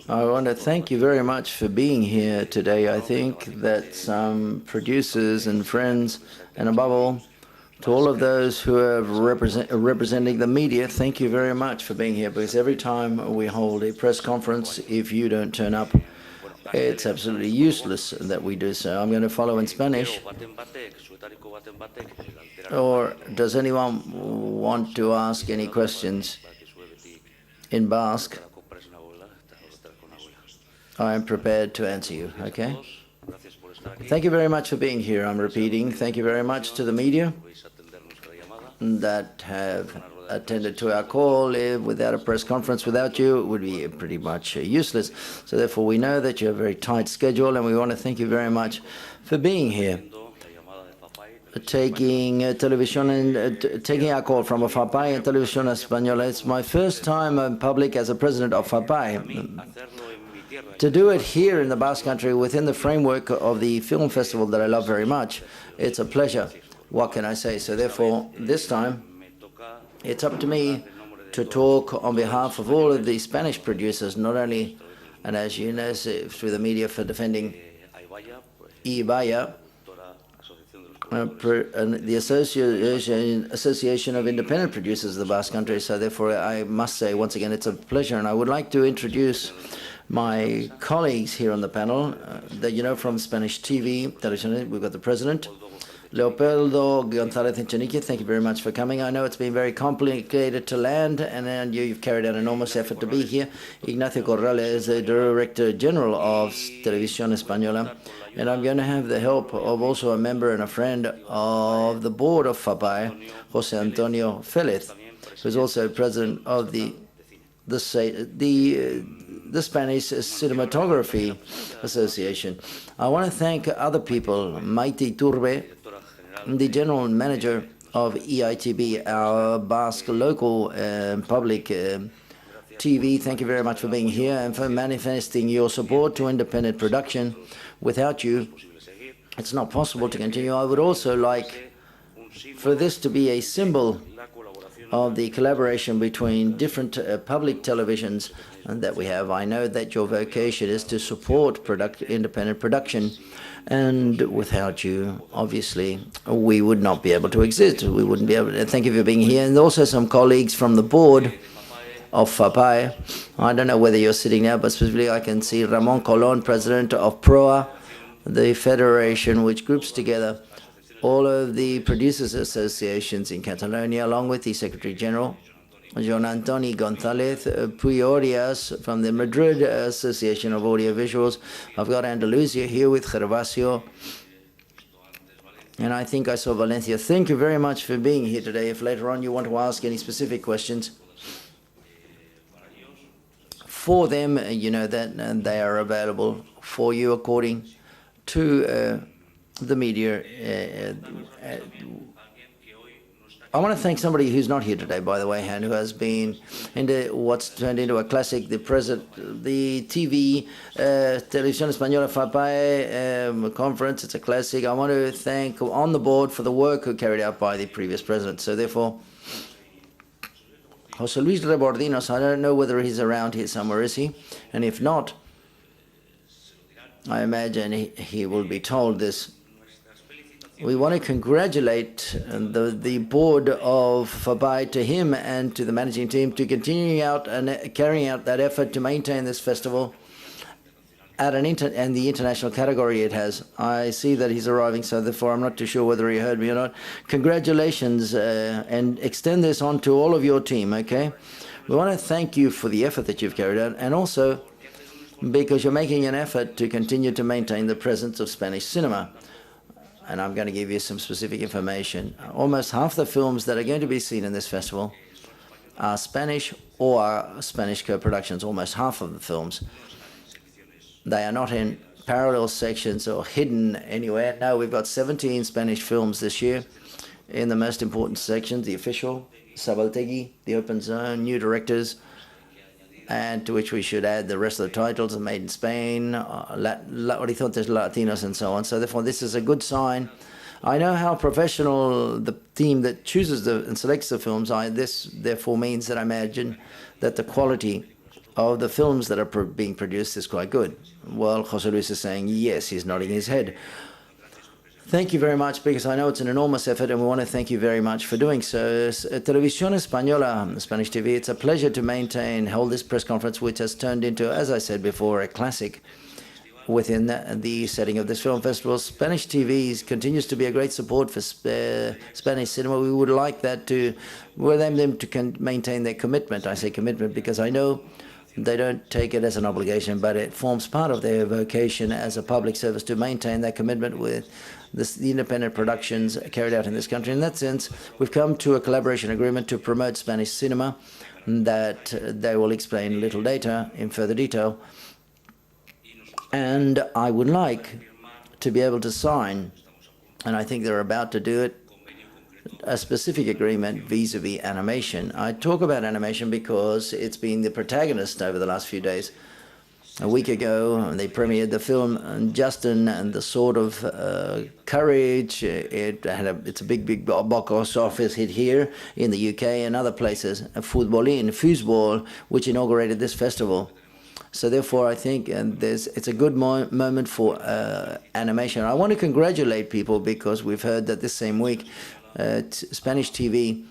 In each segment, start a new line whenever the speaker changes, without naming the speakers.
I want to thank you very much for being here today. I think that some producers and friends, and above all, to all of those who are representing the media, thank you very much for being here, because every time we hold a press conference, if you don't turn up, it's absolutely useless that we do so. I'm going to follow in Spanish. Or does anyone want to ask any questions in Basque? I am prepared to answer you, okay? Thank you very much for being here. I'm repeating, thank you very much to the media that have attended to our call. Without a press conference, without you, it would be pretty much useless. So therefore, we know that you have a very tight schedule, and we want to thank you very much for being here. Taking television and taking our call from a FAPAE and Televisión Española. It's my first time in public as a president of FAPAE. To do it here in the Basque Country within the framework of the film festival that I love very much, it's a pleasure. What can I say? So therefore, this time, it's up to me to talk on behalf of all of the Spanish producers, not only, and as you know, through the media for defending Ibaya, the Association of Independent Producers of the Basque Country. So therefore, I must say, once again, it's a pleasure. And I would like to introduce my colleagues here on the panel that you know from Spanish TV, television. We've got the president, Leopoldo González Echenique. Thank you very much for coming. I know it's been very complicated to land, and you've carried out an enormous effort to be here. Ignacio Corrales is the Director General of Televisión Española. And I'm going to have the help of also a member and a friend of the board of FAPAE, José Antonio Félez, who's also president of the Spanish Cinematography Association. I want to thank other people, Maite Turbe, the general manager of EITB, our Basque local public TV. Thank you very much for being here and for manifesting your support to independent production. Without you, it's not possible to continue. I would also like for this to be a symbol of the collaboration between different public televisions that we have. I know that your vocation is to support independent production, and without you, obviously, we would not be able to exist. We wouldn't be able to. Thank you for being here. And also some colleagues from the board of FAPAE. I don't know whether you're sitting now, but specifically I can see Ramón Colón, president of PROA, the federation which groups together all of the producers' associations in Catalonia, along with the Secretary General, Joan Antoni González Puyorias from the Madrid Association of Audiovisuals. I've got Andalusia here with Gervasio. And I think I saw Valencia. Thank you very much for being here today. If later on you want to ask any specific questions for them, you know that they are available for you according to the media. I want to thank somebody who's not here today, by the way, and who has been into what's turned into a classic, the TV, Televisión Española FAPAE conference. It's a classic. I want to thank on the board for the work carried out by the previous president. So therefore, José Luis Rebordinos, I don't know whether he's around here somewhere, is he? And if not, I imagine he will be told this. We want to congratulate the board of FAPAE, to him and to the managing team, to continue out and carrying out that effort to maintain this festival at and the international category it has. I see that he's arriving, so therefore I'm not too sure whether he heard me or not. Congratulations, and extend this on to all of your team, okay? We want to thank you for the effort that you've carried out, and also because you're making an effort to continue to maintain the presence of Spanish cinema. And I'm going to give you some specific information. Almost half the films that are going to be seen in this festival are Spanish or are Spanish co-productions, almost half of the films. They are not in parallel sections or hidden anywhere. No, we've got 17 Spanish films this year in the most important sections: the official, Sabaltegui, the open zone, new directors, and to which we should add the rest of the titles: Made in Spain, Horizontes Latinos, and so on. So therefore, this is a good sign. I know how professional the team that chooses and selects the films are. This therefore means that I imagine that the quality of the films that are being produced is quite good. Well, José Luis is saying yes, he's nodding his head. Thank you very much, because I know it's an enormous effort, and we want to thank you very much for doing so. Televisión Española, Spanish TV, it's a pleasure to hold this press conference, which has turned into, as I said before, a classic within the setting of this film festival. Spanish TV continues to be a great support for Spanish cinema. We would like that to, them to maintain their commitment. I say commitment because I know they don't take it as an obligation, but it forms part of their vocation as a public service to maintain that commitment with the independent productions carried out in this country. In that sense, we've come to a collaboration agreement to promote Spanish cinema that they will explain a little later in further detail. And I would like to be able to sign, and I think they're about to do it, a specific agreement vis-a-vis animation. I talk about animation because it's been the protagonist over the last few days. A week ago, they premiered the film Justin and the Sword of Courage. It's a big box office hit here in the UK and other places. Football, which inaugurated this festival. So therefore, I think it's a good moment for animation. I want to congratulate people because we've heard that this same week, Spanish TV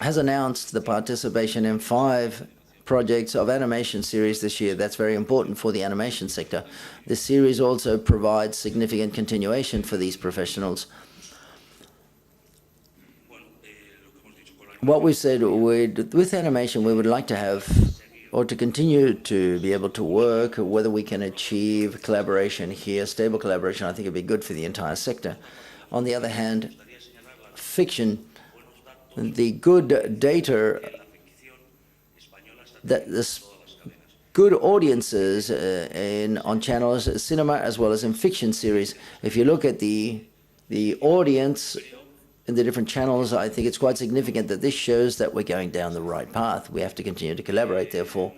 has announced the participation in 5 projects of animation series this year. That's very important for the animation sector. This series also provides significant continuation for these professionals. What we said, with animation, we would like to have, or to continue to be able to work, whether we can achieve collaboration here, stable collaboration, I think it'd be good for the entire sector. On the other hand, fiction, the good data, that this good audiences on channels, cinema as well as in fiction series. If you look at the audience in the different channels, I think it's quite significant that this shows that we're going down the right path. We have to continue to collaborate, therefore.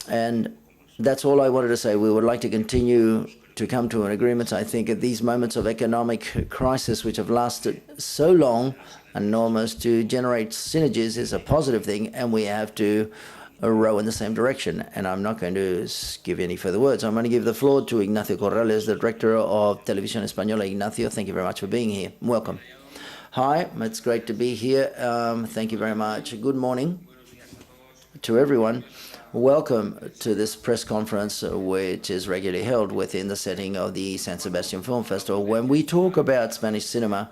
And that's all I wanted to say. We would like to continue to come to an agreement. I think at these moments of economic crisis, which have lasted so long, and almost to generate synergies is a positive thing, and we have to row in the same direction. And I'm not going to give any further words. I'm going to give the floor to Ignacio Corrales, the director of Televisión Española. Ignacio, thank you very much for being here. Welcome. Hi, it's great to be here. Thank you very much. Good morning to everyone. Welcome to this press conference, which is regularly held within the setting of the San Sebastian Film Festival. When we talk about Spanish cinema,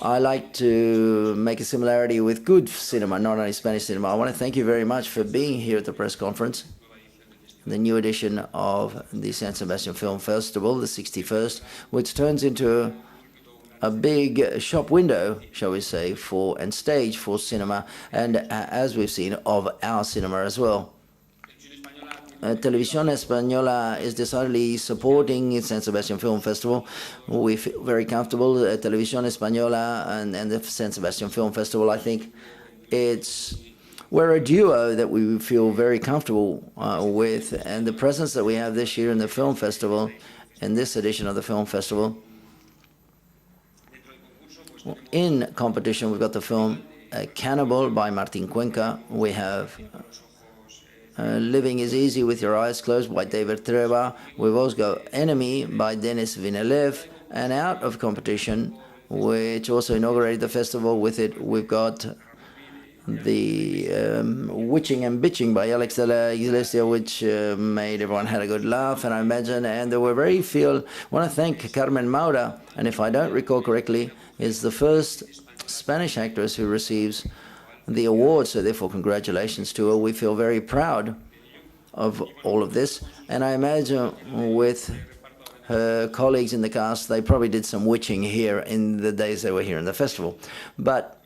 I like to make a similarity with good cinema, not only Spanish cinema. I want to thank you very much for being here at the press conference, the new edition of the San Sebastian Film Festival, the 61st, which turns into a big shop window, shall we say, and stage for cinema, and as we've seen, of our cinema as well. Televisión Española is decidedly supporting the San Sebastian Film Festival. We feel very comfortable. Televisión Española and the San Sebastian Film Festival, I think we're a duo that we feel very comfortable with. And the presence that we have this year in the film festival, in this edition of the film festival, in competition, we've got the film Cannibal by Martín Cuenca. We have Living is Easy with Your Eyes Closed by David Treba. We've also got Enemy by Denis Villeneuve. And out of competition, which also inaugurated the festival with it, we've got the Witching and Bitching by Alex de la Iglesia, which made everyone had a good laugh, and I imagine. And there were I want to thank Carmen Maura, and if I don't recall correctly, is the first Spanish actress who receives the award, so therefore congratulations to her. We feel very proud of all of this, and I imagine with her colleagues in the cast, they probably did some witching here in the days they were here in the festival. But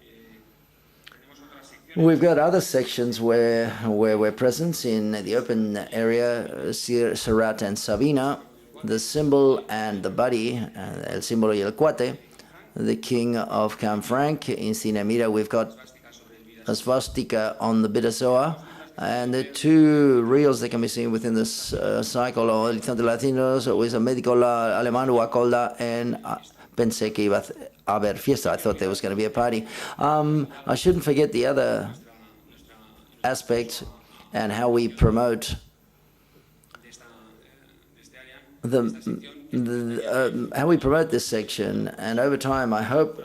we've got other sections where we're present in the open area, Serrat and Sabina, the Symbol and the Buddy, El Símbolo y el Cuate, the King of Canfranc. In Cine Mira, we've got a swastika on the Bidasoa, and the 2 reels that can be seen within this cycle, Horizonte Latinos, with a Médico Alemán, Wacolda, and pensé que iba a haber fiesta. I thought there was going to be a party. I shouldn't forget the other aspects and how we promote how we promote this section. And over time, I hope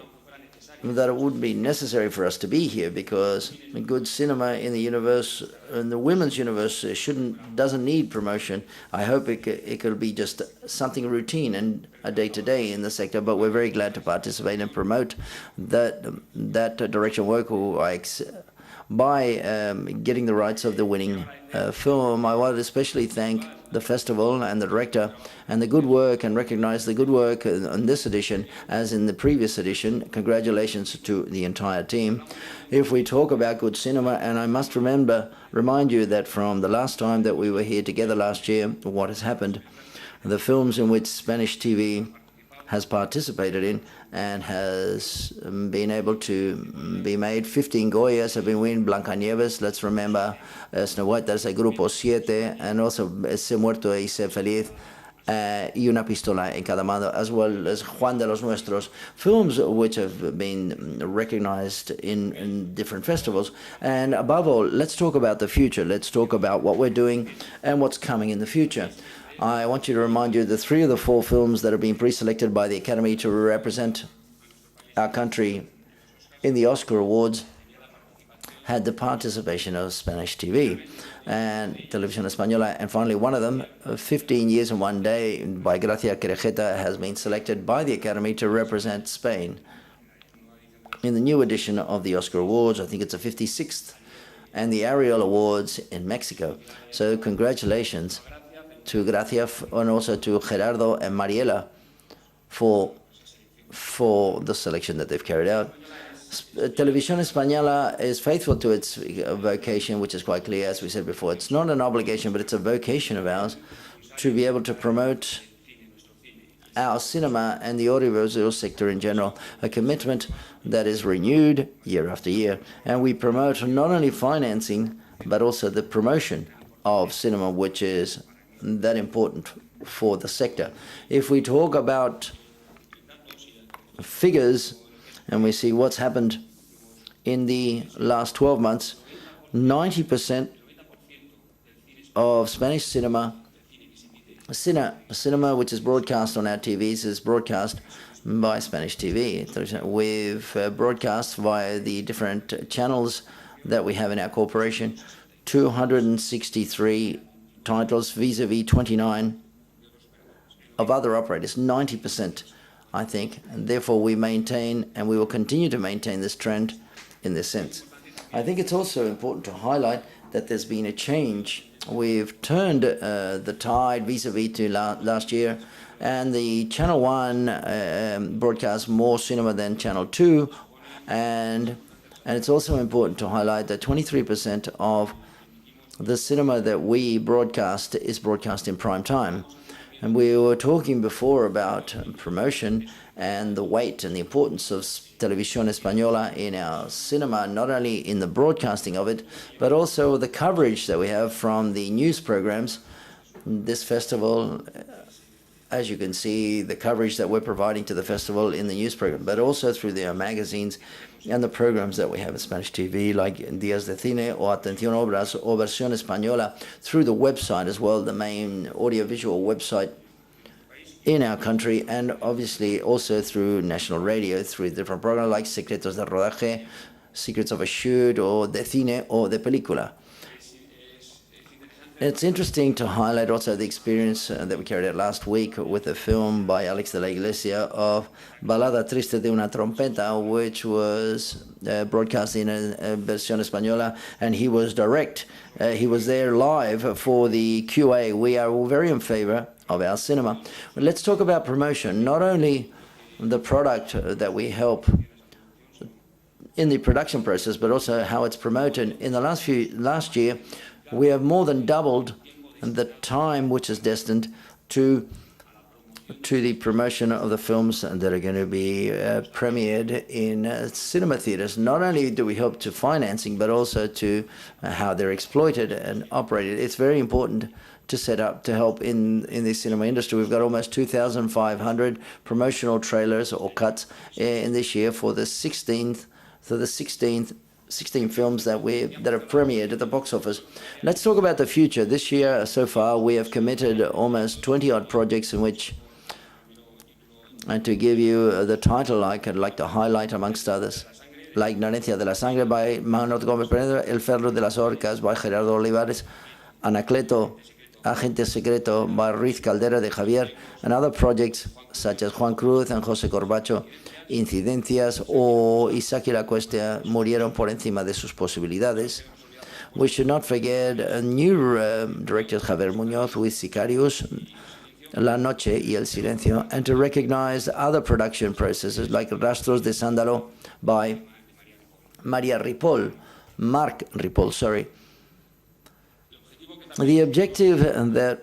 that it would be necessary for us to be here, because good cinema in the universe, in the women's universe, doesn't need promotion. I hope it could be just something routine and a day-to-day in the sector, but we're very glad to participate and promote that direction work by getting the rights of the winning film. I want to especially thank the festival and the director and the good work, and recognize the good work on this edition as in the previous edition. Congratulations to the entire team. If we talk about good cinema, and I must remind you that from the last time that we were here together last year, what has happened, the films in which Spanish TV has participated in and has been able to be made. 15 Goyas have been winning. Blancanieves, let's remember, Snow White, that's a Grupo 7, and also Ese Muerto y Ese Feliz, y Una Pistola en Cada Mano, as well as Juan de los Nuestros, films which have been recognized in different festivals. And above all, let's talk about the future. Let's talk about what we're doing and what's coming in the future. I want you to remind you that 3 of the 4 films that have been pre-selected by the Academy to represent our country in the Oscar Awards had the participation of Spanish TV and Televisión Española. And finally, one of them, 15 Years and One Day, by Gracia Querejeta, has been selected by the Academy to represent Spain in the new edition of the Oscar Awards. I think it's the 56th, and the Ariel Awards in Mexico. So congratulations to Gracia and also to Gerardo and Mariela for the selection that they've carried out. Televisión Española is faithful to its vocation, which is quite clear, as we said before. It's not an obligation, but it's a vocation of ours to be able to promote our cinema and the audiovisual sector in general, a commitment that is renewed year after year. And we promote not only financing, but also the promotion of cinema, which is that important for the sector. If we talk about figures and we see what's happened in the last 12 months, 90% of Spanish cinema which is broadcast on our TVs is broadcast by Spanish TV. We've broadcast via the different channels that we have in our corporation, 263 titles vis-a-vis 29 of other operators, 90%, I think. And therefore, we maintain and we will continue to maintain this trend in this sense. I think it's also important to highlight that there's been a change. We've turned the tide vis-a-vis to last year, and the Channel 1 broadcasts more cinema than Channel 2, and it's also important to highlight that 23% of the cinema that we broadcast is broadcast in prime time. And we were talking before about promotion and the weight and the importance of Televisión Española in our cinema, not only in the broadcasting of it, but also the coverage that we have from the news programs. This festival, as you can see, the coverage that we're providing to the festival in the news program, but also through their magazines and the programs that we have at Spanish TV, like Días de Cine or Atención Obras or Versión Española, through the website as well, the main audiovisual website in our country, and obviously also through national radio, through different programs like Secretos de Rodaje, Secrets of a Shoot, or De Cine, or De Película. It's interesting to highlight also the experience that we carried out last week with a film by Alex de la Iglesia of Balada Triste de una Trompeta, which was broadcast in a Versión Española, and he was direct. He was there live for the QA. We are very in favor of our cinema. But let's talk about promotion, not only the product that we help in the production process, but also how it's promoted. In the last year, we have more than doubled the time which is destined to the promotion of the films that are going to be premiered in cinema theaters. Not only do we help to financing, but also to how they're exploited and operated. It's very important to set up to help in the cinema industry. We've got almost 2,500 promotional trailers or cuts in this year for the 16th 16 films that have premiered at the box office. Let's talk about the future. This year, so far, we have committed almost 20-odd projects in which, and to give you the title I'd like to highlight amongst others, La Ignorancia de la Sangre by Manuel Gómez Pereira, El Ferro de las Orcas by Gerardo Olivares, Anacleto, Agente Secreto by Ruiz Caldera de Javier, and other projects such as Juan Cruz and José Corbacho, Incidencias, o Isaac y la Cuesta murieron por encima de sus posibilidades. We should not forget new directors, Javier Muñoz with Sicarius, La Noche y El Silencio, and to recognize other production processes like Rastros de Sándalo by Marc Ripoll, sorry. The objective that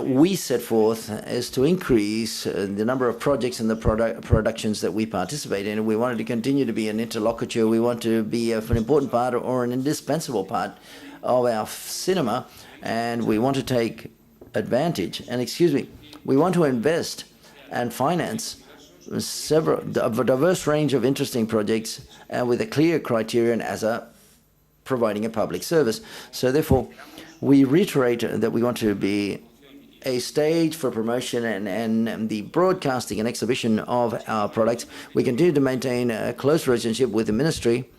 we set forth is to increase the number of projects and the productions that we participate in. We wanted to continue to be an interlocutor. We want to be an important part or an indispensable part of our cinema, and we want to take advantage. We want to invest and finance a diverse range of interesting projects with a clear criterion as providing a public service. So therefore, we reiterate that we want to be a stage for promotion and the broadcasting and exhibition of our products. We continue to maintain a close relationship with the ministry,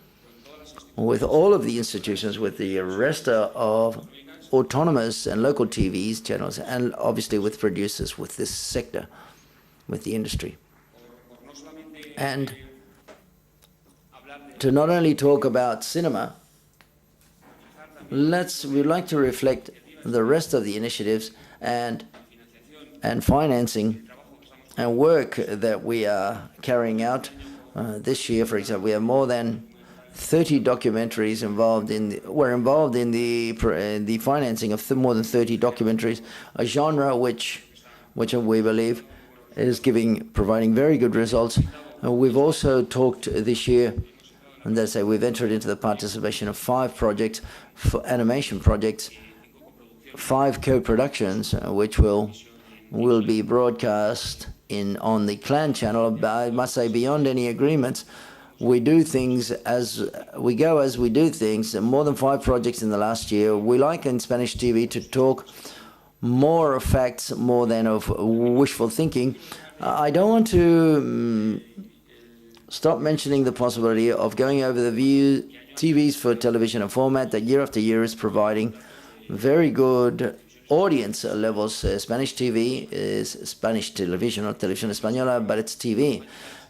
with all of the institutions, with the rest of autonomous and local TVs channels, and obviously with producers, with this sector, with the industry. And to not only talk about cinema, we'd like to reflect the rest of the initiatives and financing and work that we are carrying out. This year, for example, we have more than 30 documentaries involved in the financing of more than 30 documentaries, a genre which we believe is providing very good results. We've also talked this year, and let's say we've entered into the participation of 5 projects, animation projects, 5 co-productions, which will be broadcast on the Clan channel. But I must say, beyond any agreements, we do things as we go, as we do things. More than 5 projects in the last year. We like in Spanish TV to talk more of facts, more than of wishful thinking. I don't want to stop mentioning the possibility of going over the TVs for television, a format that year after year is providing very good audience levels. Spanish TV is Spanish television, not Televisión Española, but it's TV.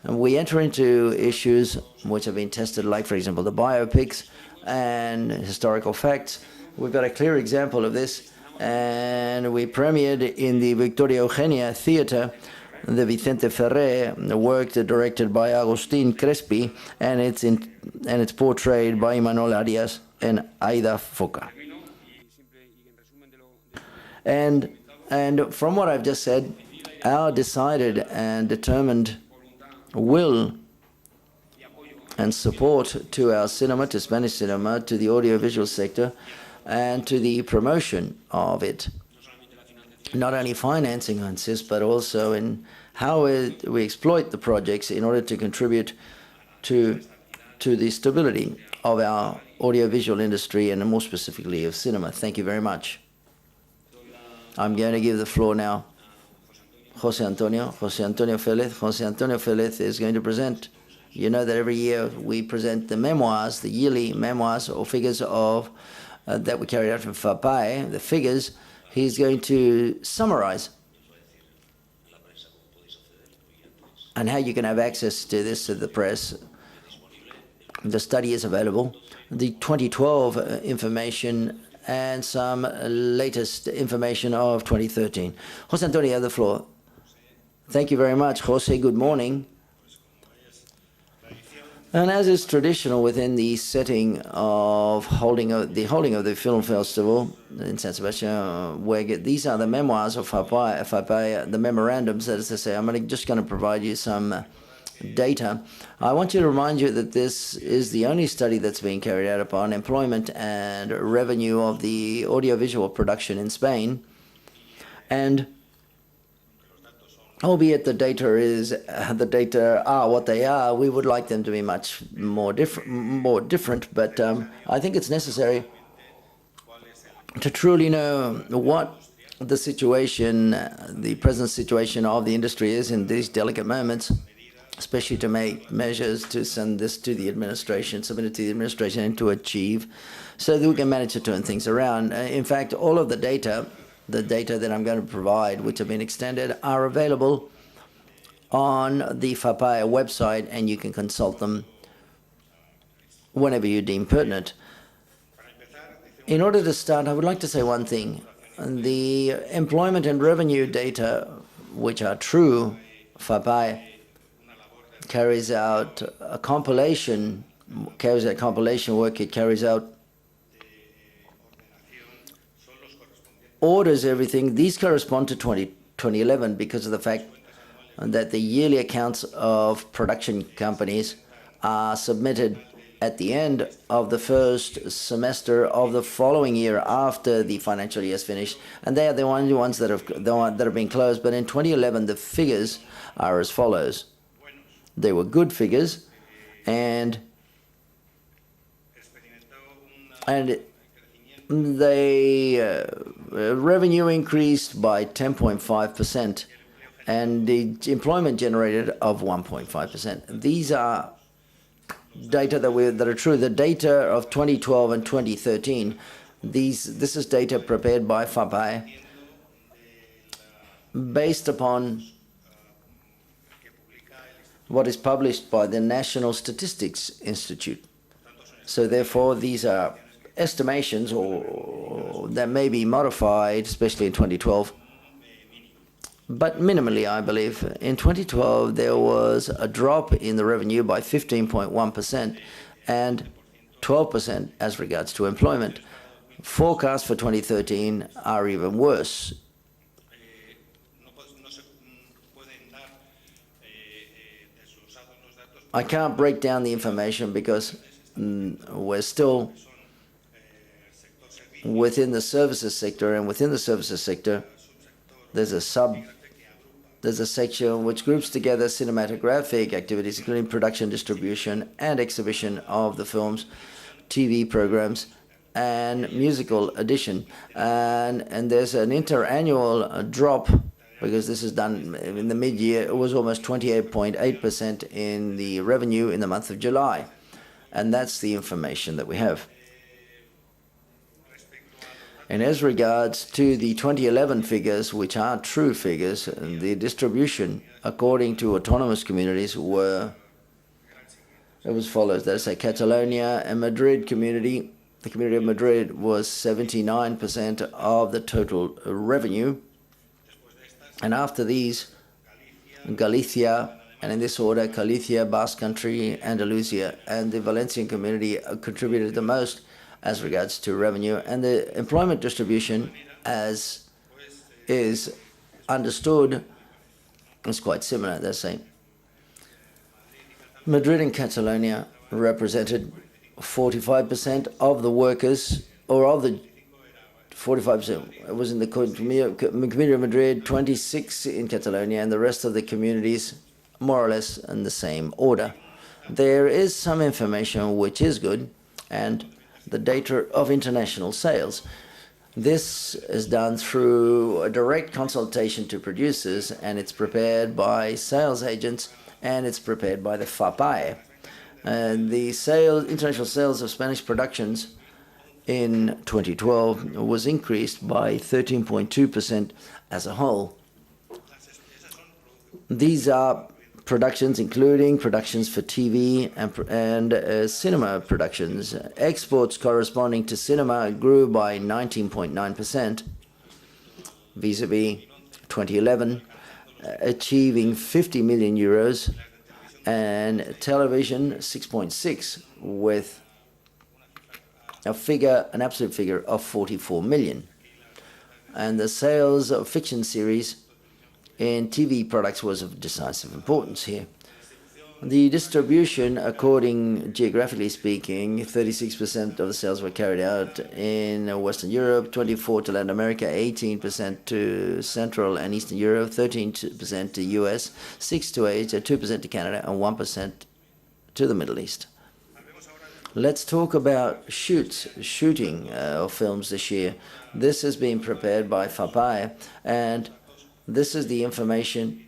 And we enter into issues which have been tested, like, for example, the biopics and historical facts. We've got a clear example of this, and we premiered in the Victoria Eugenia Theatre the Vicente Ferrer work directed by Agustín Crespi, and it's portrayed by Manuel Arias and Aida Foca. And from what I've just said, our decided and determined will and support to our cinema, to Spanish cinema, to the audiovisual sector, and to the promotion of it. Not only financing, I insist, but also in how we exploit the projects in order to contribute to the stability of our audiovisual industry and more specifically of cinema. Thank you very much. I'm going to give the floor now José Antonio Félez. José Antonio Félez is going to present. You know that every year we present the memoirs, the yearly memoirs or figures of that we carried out from FAPAE, the figures. He's going to summarize and how you can have access to this to the press. The study is available. The 2012 information and some latest information of 2013. José Antonio, you have the floor. Thank you very much, José. Good morning. And as is traditional within the setting of the holding of the film festival in San Sebastián, where these are the memoirs of FAPAE, the memorandums, that is to say, I'm just going to provide you some data. I want to remind you that this is the only study that's being carried out upon employment and revenue of the audiovisual production in Spain. And albeit the data are what they are, we would like them to be much more different. But I think it's necessary to truly know what the situation, the present situation of the industry is in these delicate moments, especially to make measures to send this to the administration, submit it to the administration, and to achieve, so that we can manage to turn things around. In fact, all of the data that I'm going to provide, which have been extended, are available on the FAPAE website, and you can consult them whenever you deem pertinent. In order to start, I would like to say one thing. The employment and revenue data, which are true, FAPAE carries out compilation work. It carries out, orders everything. These correspond to 2011 because of the fact that the yearly accounts of production companies are submitted at the end of the first semester of the following year after the financial year is finished, and they are the only ones that have been closed. But in 2011, the figures are as follows. They were good figures, and they revenue increased by 10.5%, and the employment generated of 1.5%. These are data that are true. The data of 2012 and 2013, this is data prepared by FAPAE based upon what is published by the National Statistics Institute. So therefore, these are estimations or that may be modified, especially in 2012. But minimally, I believe. In 2012, there was a drop in the revenue by 15.1% and 12% as regards to employment. Forecasts for 2013 are even worse. I can't break down the information because we're still within the services sector, and within the services sector, there's a section which groups together cinematographic activities, including production, distribution, and exhibition of the films, TV programs, and musical edition. And there's an interannual drop, because this is done in the mid-year. It was almost 28.8% in the revenue in the month of July. And that's the information that we have. And as regards to the 2011 figures, which are true figures, the distribution according to autonomous communities was follows. That's a Catalonia and Madrid community. The community of Madrid was 79% of the total revenue. And after these, Galicia, and in this order, Galicia, Basque Country, Andalusia, and the Valencian community contributed the most as regards to revenue. And the employment distribution, as is understood, is quite similar. They're saying Madrid and Catalonia represented 45% of the workers, or of the 45%. It was in the community of Madrid, 26 in Catalonia, and the rest of the communities more or less in the same order. There is some information which is good, and the data of international sales. This is done through a direct consultation to producers, and it's prepared by sales agents, and it's prepared by the FAPAE. The international sales of Spanish productions in 2012 was increased by 13.2% as a whole. These are productions, including productions for TV and cinema productions. Exports corresponding to cinema grew by 19.9% vis-a-vis 2011, achieving 50 million euros, and television 6.6, with an absolute figure of 44 million. And the sales of fiction series in TV products was of decisive importance here. The distribution, according geographically speaking, 36% of the sales were carried out in Western Europe, 24% to Latin America, 18% to Central and Eastern Europe, 13% to US, 6% to Asia, 2% to Canada, and 1% to the Middle East. Let's talk about shooting of films this year. This is being prepared by FAPAE, and this is the information.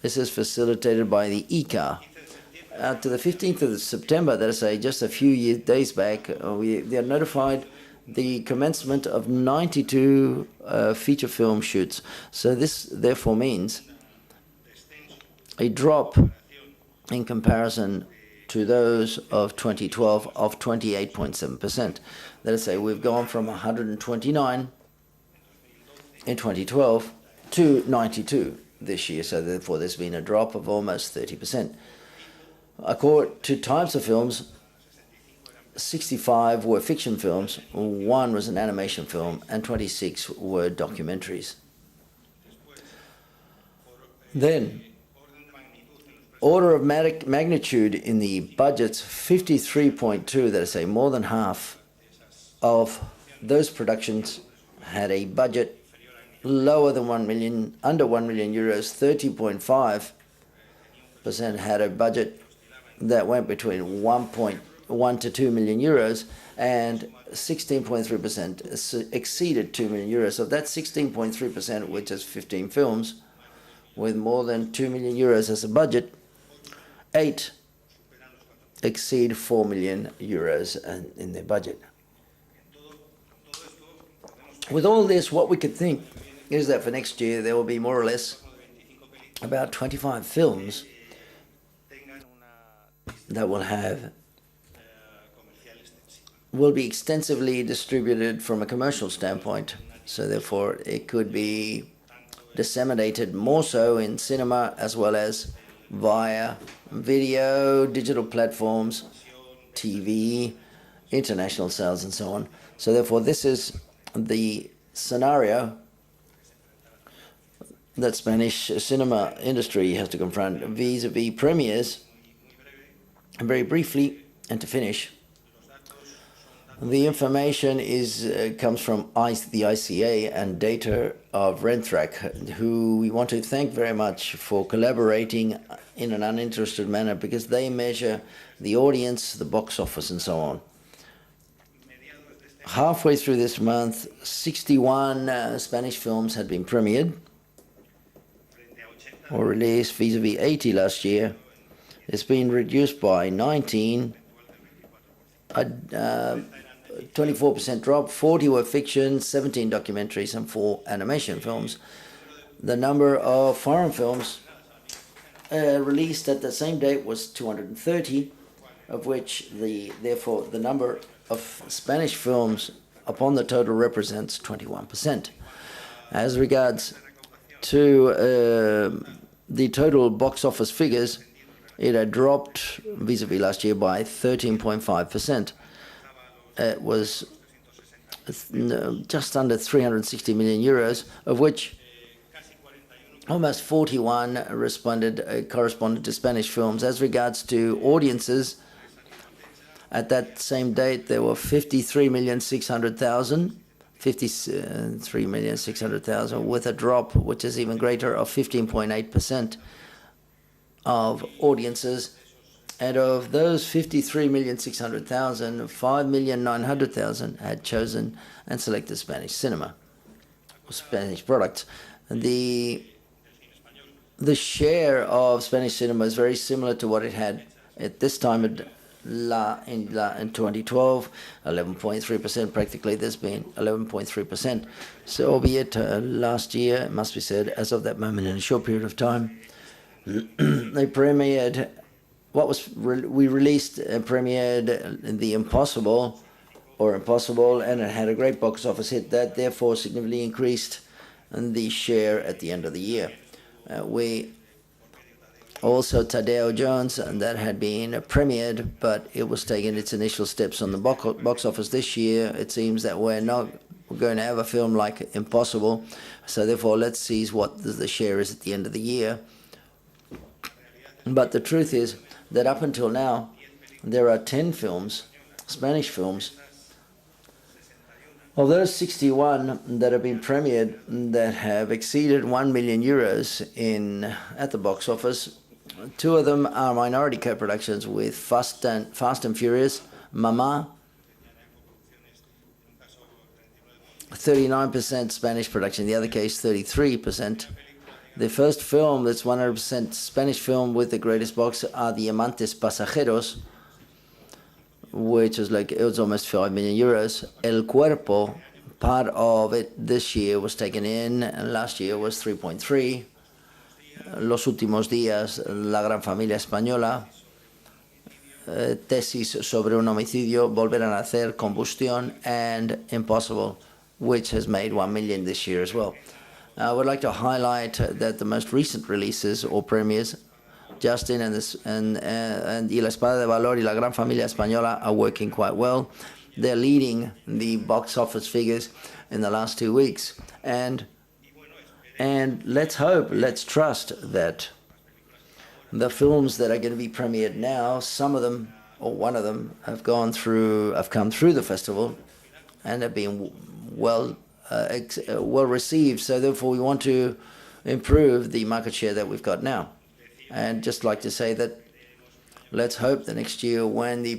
This is facilitated by the ICA. To the 15th of September, that is just a few days back, they are notified the commencement of 92 feature film shoots. So this therefore means a drop in comparison to those of 2012 of 28.7%. That is we've gone from 129 in 2012 to 92 this year. So therefore there's been a drop of almost 30%. According to types of films, 65 were fiction films, 1 was an animation film, and 26 were documentaries. Then, order of magnitude in the budgets, 53.2, that is more than half of those productions had a budget lower than 1 million, under 1 million euros, 30.5% had a budget that went between 1.1 to 2 million euros, and 16.3% exceeded 2 million euros. Of that 16.3%, which is 15 films with more than 2 million euros as a budget, 8 exceed 4 million euros in their budget. With all this, what we could think is that for next year there will be more or less about 25 films that will be extensively distributed from a commercial standpoint. So therefore it could be disseminated more so in cinema as well as via video, digital platforms, TV, international sales, and so on. So therefore this is the scenario that Spanish cinema industry has to confront vis-a-vis premieres. And very briefly, and to finish, the information comes from the ICA and data of Rentrack, who we want to thank very much for collaborating in an uninterested manner, because they measure the audience, the box office, and so on. Halfway through this month, 61 Spanish films had been premiered or released vis-a-vis 80 last year. It's been reduced by 19, a 24% drop. 40 were fiction, 17 documentaries, and 4 animation films. The number of foreign films released at the same date was 230, of which therefore the number of Spanish films upon the total represents 21%. As regards to the total box office figures, it had dropped vis-a-vis last year by 13.5%. It was just under 360 million euros, of which almost 41 corresponded to Spanish films. As regards to audiences, at that same date there were 53,600,000, with a drop which is even greater of 15.8% of audiences. And of those 53,600,000, 5,900,000 had chosen and selected Spanish cinema, Spanish products. The share of Spanish cinema is very similar to what it had at this time in 2012, 11.3%. Practically, there's been 11.3%. So, albeit last year, it must be said, as of that moment in a short period of time, they premiered we released and premiered The Impossible, and it had a great box office hit that therefore significantly increased the share at the end of the year. We also Tadeo Jones, and that had been premiered, but it was taking its initial steps on the box office this year. It seems that we're not going to have a film like Impossible, so therefore let's see what the share is at the end of the year. But the truth is that up until now, there are 10 films, Spanish films. Of those 61 that have been premiered that have exceeded 1 million euros at the box office, 2 of them are minority co-productions with Fast and Furious, Mama, 39% Spanish production, in the other case 33%. The first film that's 100% Spanish film with the greatest box are The Amantes Pasajeros, which is it was almost 5 million euros. El Cuerpo, part of it this year was taken in, and last year was 3.3. Los Últimos Días, La Gran Familia Española, Tesis sobre un homicidio, Volver a Nacer, Combustión, and Impossible, which has made 1 million this year as well. I would like to highlight that the most recent releases or premieres, Justin and Y la Espada de Valor y La Gran Familia Española, are working quite well. They're leading the box office figures in the last 2 weeks. And let's hope, let's trust that the films that are going to be premiered now, some of them, or one of them, have come through the festival and have been well received. So therefore, we want to improve the market share that we've got now. And just like to say that let's hope the next year when the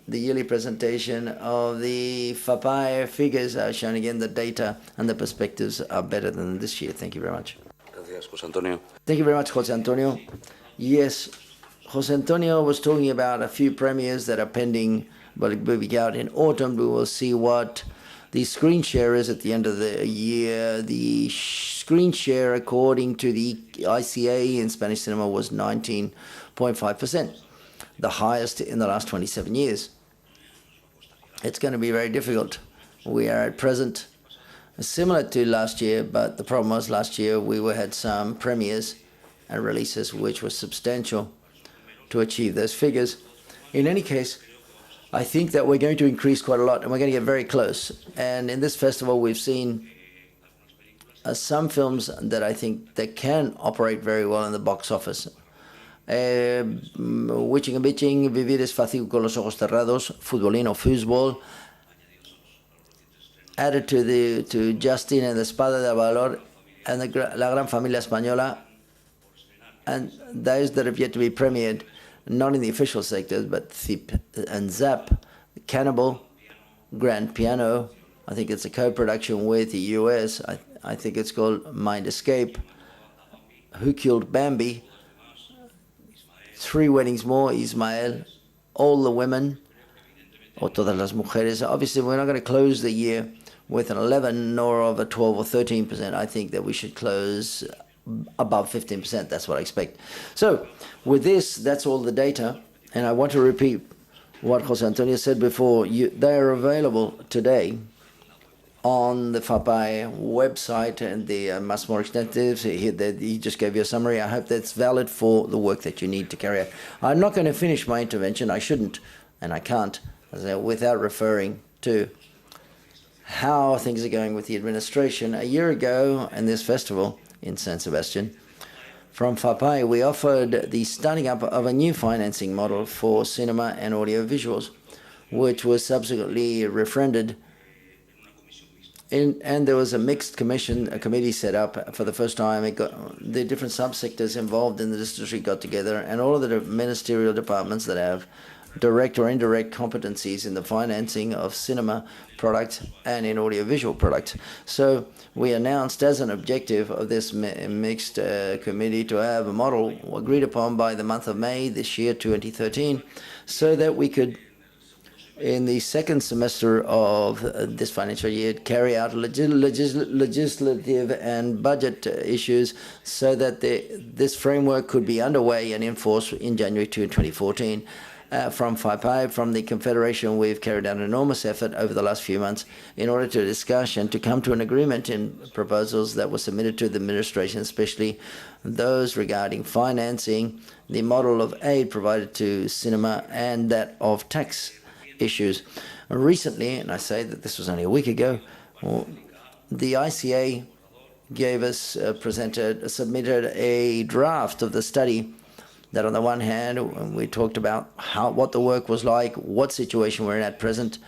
yearly presentation of the FAPAE figures are shown again, the data and the perspectives are better than this year. Thank you very much.
Gracias, José Antonio.
Thank you very much, José Antonio. Yes, José Antonio was talking about a few premieres that are pending, but will be out in autumn. We will see what the screen share is at the end of the year. The screen share, according to the ICA in Spanish cinema, was 19.5%, the highest in the last 27 years. It's going to be very difficult. We are at present similar to last year, but the problem was last year we had some premieres and releases which were substantial to achieve those figures. In any case, I think that we're going to increase quite a lot, and we're going to get very close. And in this festival, we've seen some films that I think that can operate very well in the box office. Witching and Bitching, Vivir es fácil con los ojos cerrados, Futbolino, Fútbol, added to Justin and the Espada de Valor and La Gran Familia Española, and those that have yet to be premiered, not in the official sectors, but Zip and Zap, Cannibal, Grand Piano. I think it's a co-production with the US. I think it's called Mind Escape. Who Killed Bambi? 3 Weddings More, Ismael, All the Women, or Todas las Mujeres. Obviously, we're not going to close the year with an 11 nor of a 12 or 13%. I think that we should close above 15%. That's what I expect. So with this, that's all the data. And I want to repeat what José Antonio said before. They are available today on the FAPAE website, and they are much more extensive. He just gave you a summary. I hope that's valid for the work that you need to carry out. I'm not going to finish my intervention. I shouldn't, and I can't, without referring to how things are going with the administration. A year ago in this festival in San Sebastian, from FAPAE, we offered the starting up of a new financing model for cinema and audio visuals, which was subsequently referended. And there was a mixed committee set up for the first time. The different subsectors involved in the industry got together, and all of the ministerial departments that have direct or indirect competencies in the financing of cinema products and in audiovisual products. So we announced as an objective of this mixed committee to have a model agreed upon by the month of May this year, 2013, so that we could, in the second semester of this financial year, carry out legislative and budget issues so that this framework could be underway and in force in January 2014. From FAPAE, from the Confederation, we've carried out an enormous effort over the last few months in order to discuss and to come to an agreement in proposals that were submitted to the administration, especially those regarding financing, the model of aid provided to cinema, and that of tax issues. Recently, and I say that this was only a week ago, the ICA gave us submitted a draft of the study that on the one hand, we talked about what the work was like, what situation we're in at present,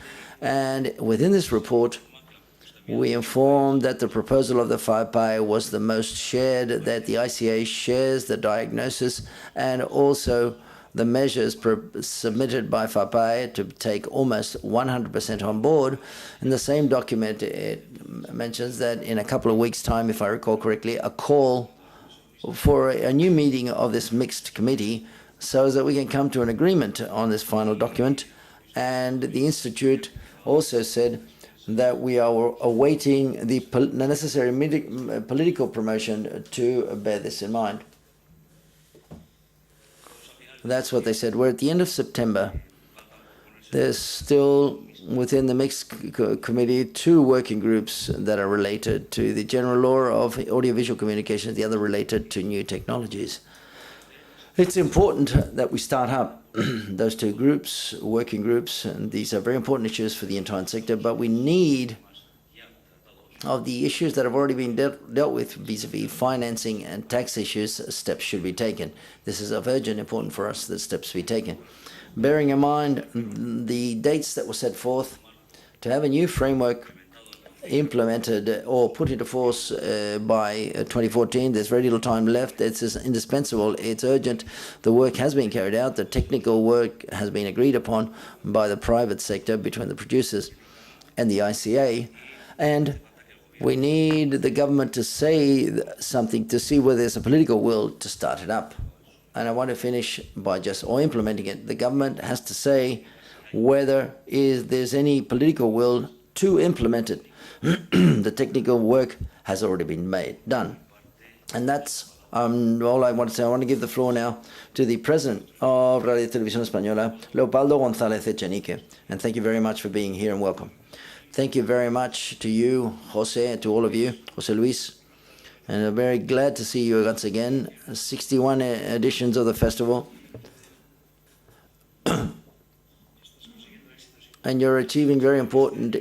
and within this report, we informed that the proposal of the FAPAE was the most shared, that the ICA shares the diagnosis and also the measures submitted by FAPAE to take almost 100% on board. In the same document, it mentions that in a couple of weeks' time, if I recall correctly, a call for a new meeting of this mixed committee so that we can come to an agreement on this final document. And the Institute also said that we are awaiting the necessary political promotion to bear this in mind. That's what they said. We're at the end of September. There's still, within the mixed committee, 2 working groups that are related to the general law of audiovisual communications, the other related to new technologies. It's important that we start up those 2 groups, working groups, and these are very important issues for the entire sector, but we need of the issues that have already been dealt with vis-a-vis financing and tax issues, steps should be taken. This is of urgent importance for us that steps be taken. Bearing in mind the dates that were set forth to have a new framework implemented or put into force by 2014. There's very little time left. It's indispensable. It's urgent. The work has been carried out. The technical work has been agreed upon by the private sector between the producers and the ICA. And we need the government to say something to see whether there's a political will to start it up. And I want to finish by just implementing it. The government has to say whether there's any political will to implement it. The technical work has already been done. And that's all I want to say. I want to give the floor now to the president of Radio Televisión Española, Leopoldo González Echenique. And thank you very much for being here and welcome. Thank you very much to you, Jose, and to all of you, Jose Luis. And I'm very glad to see you once again. 61 editions of the festival. And you're achieving very important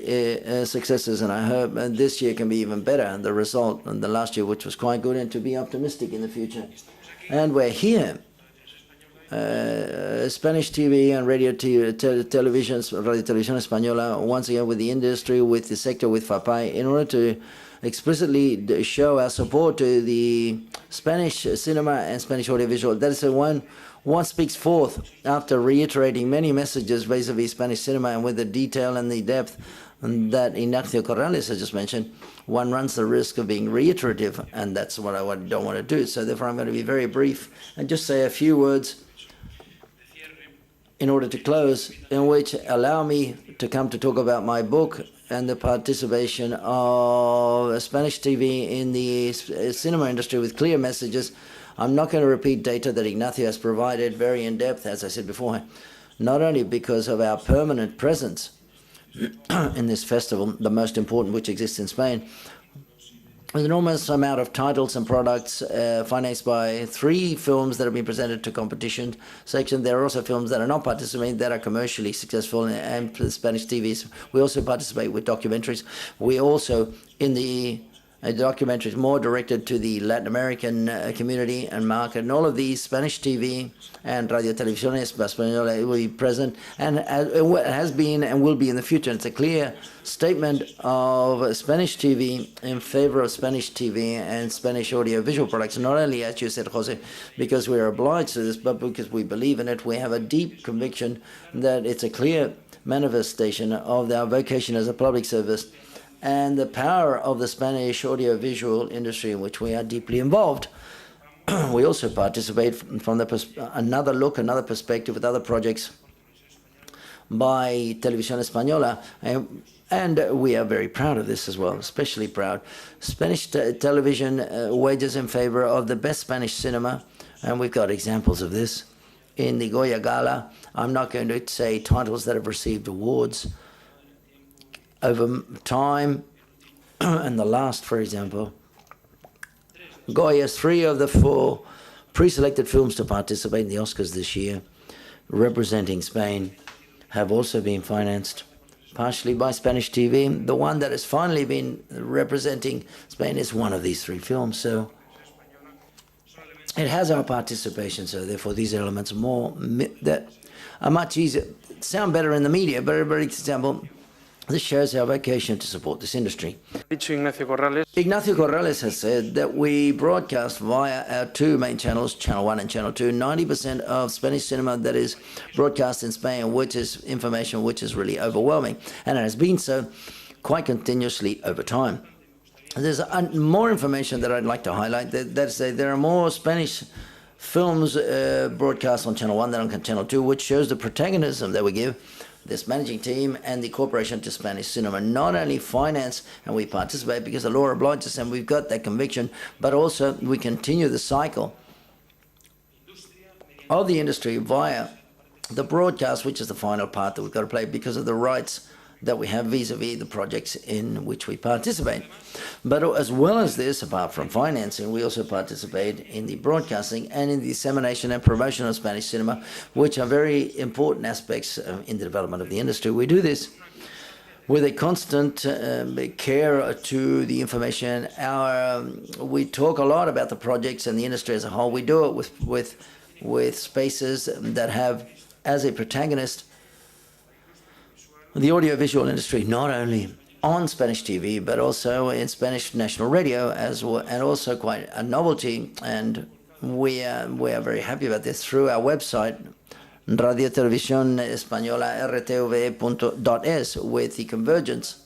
successes, and I hope this year can be even better, the result than the last year, which was quite good, and to be optimistic in the future. And we're here, Spanish TV and radio television, Radio Televisión Española, once again with the industry, with the sector, with FAPAE, in order to explicitly show our support to the Spanish cinema and Spanish audiovisual. That is the one speaks forth after reiterating many messages vis-a-vis Spanish cinema, and with the detail and the depth that Ignacio Corrales has just mentioned, one runs the risk of being reiterative, and that's what I don't want to do. So therefore I'm going to be very brief and just say a few words in order to close, in which allow me to come to talk about my book and the participation of Spanish TV in the cinema industry with clear messages. I'm not going to repeat data that Ignacio has provided very in-depth, as I said before, not only because of our permanent presence in this festival, the most important which exists in Spain, with an enormous amount of titles and products financed by 3 films that have been presented to competition section. There are also films that are not participating that are commercially successful, and Spanish TVs. We also participate with documentaries. We also, in the documentaries more directed to the Latin American community and market, and all of these, Spanish TV and Radio Televisión Española will be present, and it has been and will be in the future. It's a clear statement of Spanish TV in favor of Spanish TV and Spanish audiovisual products, not only, as you said, Jose, because we are obliged to this, but because we believe in it. We have a deep conviction that it's a clear manifestation of our vocation as a public service and the power of the Spanish audiovisual industry in which we are deeply involved. We also participate from another perspective with other projects by Televisión Española, and we are very proud of this as well, especially proud. Spanish television wages in favor of the best Spanish cinema, and we've got examples of this in the Goya Gala. I'm not going to say titles that have received awards over time, and the last, for example, Goya's 3 of the 4 pre-selected films to participate in the Oscars this year, representing Spain, have also been financed partially by Spanish TV. The one that has finally been representing Spain is one of these 3 films. So it has our participation. So therefore, these elements that are much easier, sound better in the media. Very example. This shows our vocation to support this industry. Ignacio Corrales has said that we broadcast via our two main channels, Channel 1 and Channel 2, 90% of Spanish cinema that is broadcast in Spain, which is information which is really overwhelming. And it has been so quite continuously over time. There's more information that I'd like to highlight. That's there are more Spanish films broadcast on Channel 1 than on Channel 2, which shows the protagonism that we give this managing team and the Corporation to Spanish Cinema. Not only finance and we participate because the law obliges and we've got that conviction, but also we continue the cycle of the industry via the broadcast, which is the final part that we've got to play because of the rights that we have vis-a-vis the projects in which we participate. But as well as this, apart from financing, we also participate in the broadcasting and in the dissemination and promotion of Spanish cinema, which are very important aspects in the development of the industry. We do this with a constant care to the information. We talk a lot about the projects and the industry as a whole. We do it with spaces that have as a protagonist the audiovisual industry, not only on Spanish TV, but also in Spanish national radio as well, and also quite a novelty. And we are very happy about this through our website, Radio Televisión Española RTV.es, with the convergence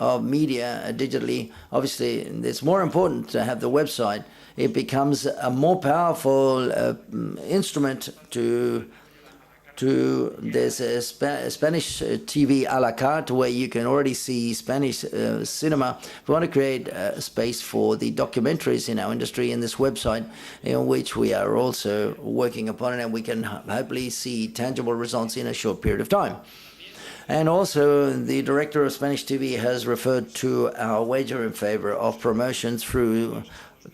of media digitally. Obviously, it's more important to have the website. It becomes a more powerful instrument there's a Spanish TV a la carte where you can already see Spanish cinema. We want to create a space for the documentaries in our industry in this website, in which we are also working upon it, and we can hopefully see tangible results in a short period of time. And also, the director of Spanish TV has referred to our wager in favor of promotion through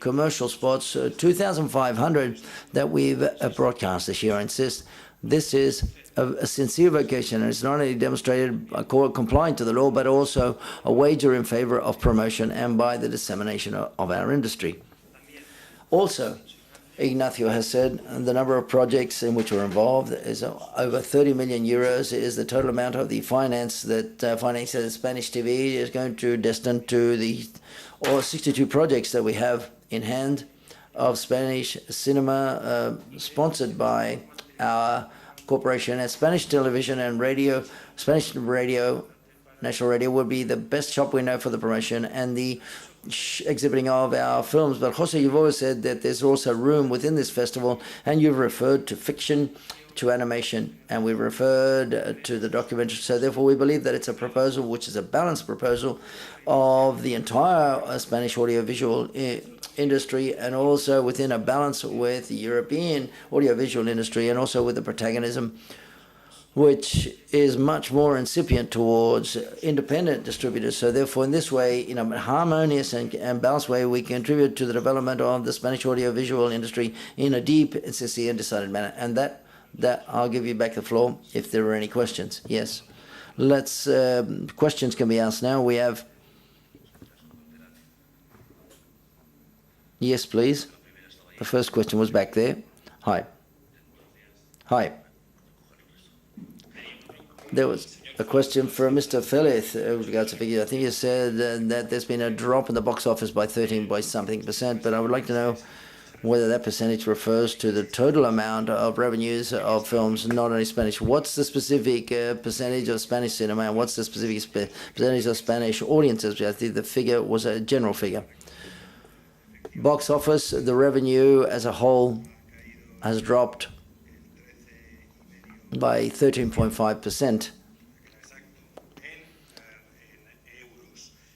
commercial spots, 2,500 that we've broadcast this year. I insist this is a sincere vocation, and it's not only demonstrated complying to the law, but also a wager in favor of promotion and by the dissemination of our industry. Also, Ignacio has said the number of projects in which we're involved is over 30 million euros is the total amount of the finance that Spanish TV is going to destined to the 62 projects that we have in hand of Spanish cinema sponsored by our corporation. And Spanish television and radio, Spanish radio, national radio would be the best shop window for the promotion and the exhibiting of our films. But Jose, you've always said that there's also room within this festival, and you've referred to fiction, to animation, and we've referred to the documentary. So therefore we believe that it's a proposal which is a balanced proposal of the entire Spanish audiovisual industry, and also within a balance with the European audiovisual industry, and also with the protagonism which is much more incipient towards independent distributors. So therefore, in this way, in a harmonious and balanced way, we contribute to the development of the Spanish audiovisual industry in a deep, sincere, and decided manner. And that I'll give you back the floor if there are any questions. Yes. Questions can be asked now. We have... Yes, please. The first question was back there. Hi. There was a question for Mr. Félix with regards to figure. I think you said that there's been a drop in the box office by 13%, but I would like to know whether that percentage refers to the total amount of revenues of films, not only Spanish. What's the specific percentage of Spanish cinema, and what's the specific percentage of Spanish audiences? I think the figure was a general figure. Box office, the revenue as a whole has dropped by 13.5%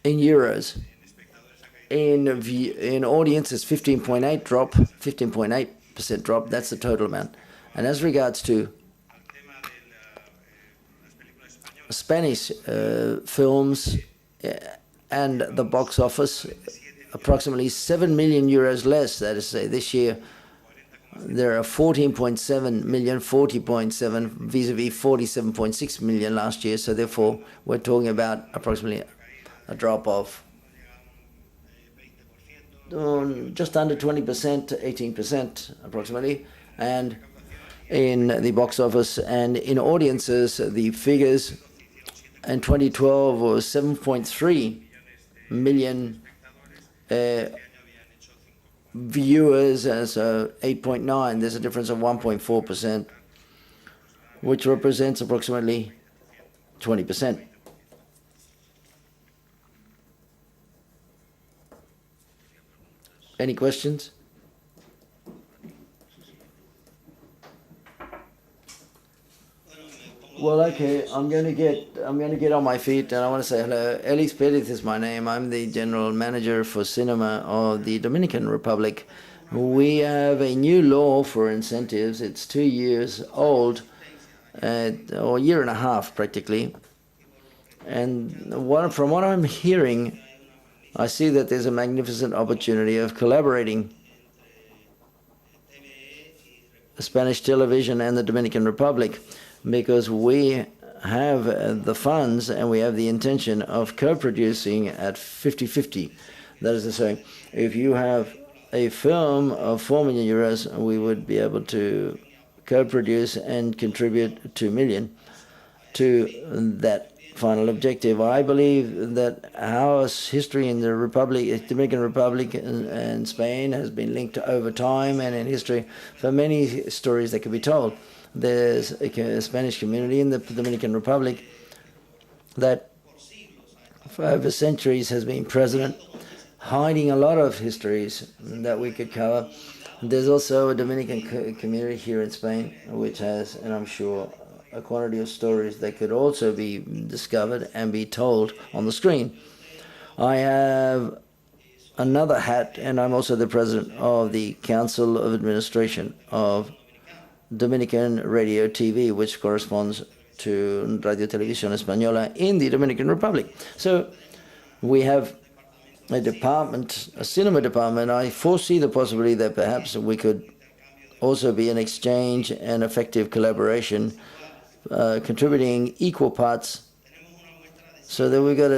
in euros. In audience, it's 15.8% drop. That's the total amount. And as regards to Spanish films and the box office, approximately 7 million euros less. That is to say, this year there are 14.7 million, 40.7 vis-a-vis 47.6 million last year. So therefore, we're talking about approximately a drop of just under 20%, 18% approximately, and in the box office and in audiences, the figures in 2012 was 7.3 million viewers, so 8.9. There's a difference of 1.4%, which represents approximately 20%. Any questions? Well, okay, I'm going to get on my feet, and I want to say hello. Elis Perez is my name. I'm the general manager for cinema of the Dominican Republic. We have a new law for incentives. It's 2 years old, or a year and a half practically. And from what I'm hearing, I see that there's a magnificent opportunity of collaborating Spanish television and the Dominican Republic, because we have the funds and we have the intention of co-producing at 50-50. That is to say, if you have a film of 4 million euros, we would be able to co-produce and contribute 2 million to that final objective. I believe that our history in the Dominican Republic and Spain has been linked over time and in history for many stories that could be told. There's a Spanish community in the Dominican Republic that for over centuries has been present, hiding a lot of histories that we could cover. There's also a Dominican community here in Spain, which has, and I'm sure, a quantity of stories that could also be discovered and be told on the screen. I have another hat, and I'm also the president of the Council of Administration of Dominican Radio TV, which corresponds to Radio Televisión Española in the Dominican Republic. So we have a department, a cinema department. I foresee the possibility that perhaps we could also be an exchange and effective collaboration, contributing equal parts, so that we got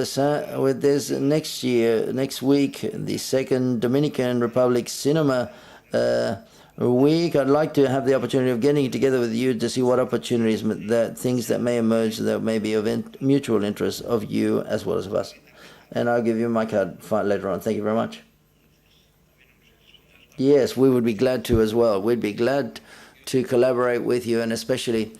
with this next week, the second Dominican Republic Cinema week. I'd like to have the opportunity of getting together with you to see what opportunities, things that may emerge that may be of mutual interest of you as well as of us. And I'll give you my card later on. Thank you very much. Yes, we would be glad to as well. We'd be glad to collaborate with you, and especially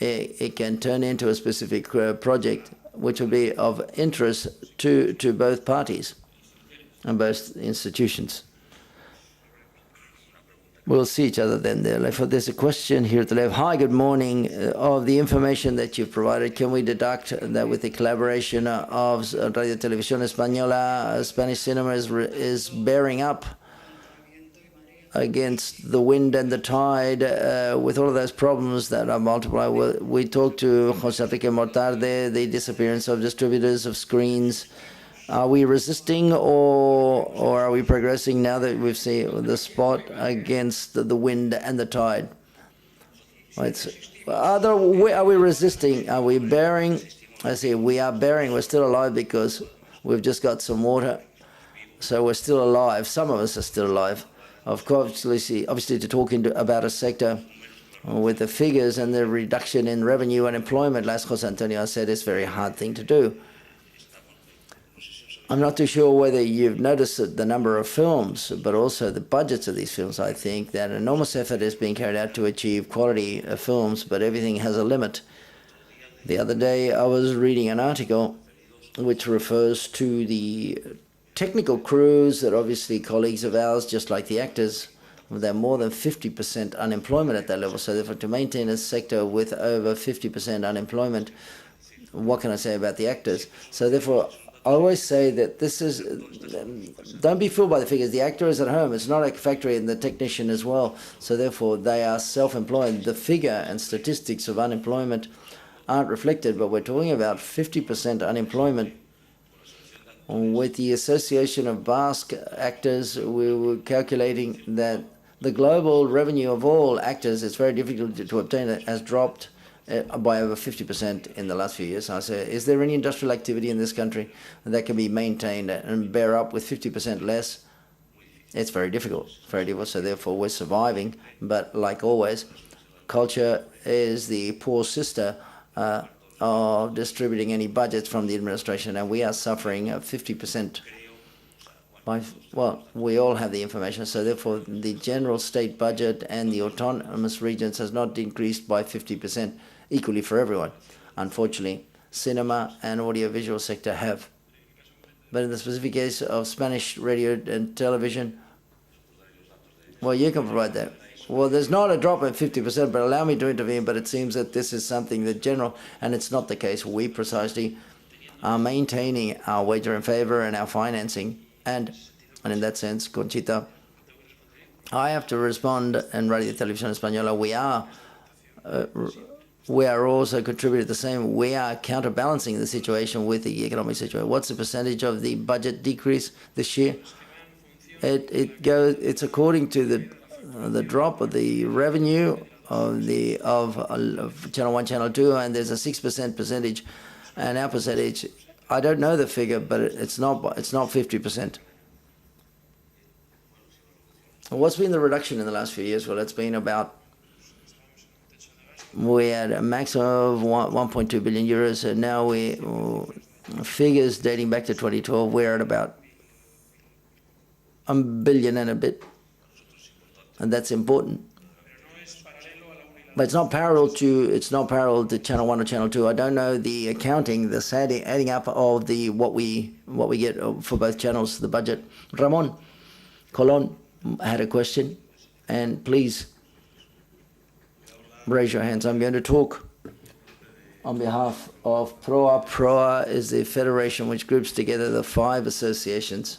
it can turn into a specific project which will be of interest to both parties and both institutions. We'll see each other then there. There's a question here at the left. Hi, good morning. Of the information that you've provided, can we deduct that with the collaboration of Radio Televisión Española, Spanish cinema is bearing up against the wind and the tide, with all of those problems that are multiplied? We talked to José Enrique Mortarde, the disappearance of distributors of screens. Are we resisting, or are we progressing now that we've seen the spot against the wind and the tide? Are we resisting? Are we bearing? I see, we are bearing. We're still alive because we've just got some water. So we're still alive. Some of us are still alive. Of course, obviously to talk about a sector with the figures and the reduction in revenue and employment, as José Antonio said, is a very hard thing to do. I'm not too sure whether you've noticed the number of films, but also the budgets of these films. I think that enormous effort is being carried out to achieve quality films, but everything has a limit. The other day, I was reading an article which refers to the technical crews that obviously colleagues of ours, just like the actors, they're more than 50% unemployment at that level. So therefore, to maintain a sector with over 50% unemployment, what can I say about the actors? So therefore, I always say that this is, don't be fooled by the figures. The actor is at home. It's not a factory, and the technician as well. So therefore, they are self-employed. The figure and statistics of unemployment aren't reflected, but we're talking about 50% unemployment. With the Association of Basque Actors, we were calculating that the global revenue of all actors, it's very difficult to obtain it, has dropped by over 50% in the last few years. I say, is there any industrial activity in this country that can be maintained and bear up with 50% less? It's very difficult, so therefore we're surviving. But like always, culture is the poor sister of distributing any budgets from the administration, and we are suffering 50%. Well, we all have the information, so therefore the general state budget and the autonomous regions has not increased by 50% equally for everyone. Unfortunately, cinema and audiovisual sector have. But in the specific case of Spanish radio and television, well, you can provide that. Well, there's not a drop in 50%, but allow me to intervene, but it seems that this is something that general, and it's not the case. We precisely are maintaining our wager in favor and our financing, and in that sense, Conchita, I have to respond in Radio Televisión Española. We are also contributing the same. We are counterbalancing the situation with the economic situation. What's the percentage of the budget decrease this year? It's according to the drop of the revenue of Channel 1, Channel 2, and there's a 6% percentage, and our percentage, I don't know the figure, but it's not 50%. What's been the reduction in the last few years? Well, it's been about, we had a maximum of 1.2 billion euros, and now figures dating back to 2012, we're at about $1 billion and a bit, and that's important. But it's not parallel to Channel 1 or Channel 2. I don't know the accounting, the adding up of what we get for both channels, the budget. Ramon Colon had a question, and please raise your hands. I'm going to talk on behalf of PROA. PROA is the federation which groups together the 5 associations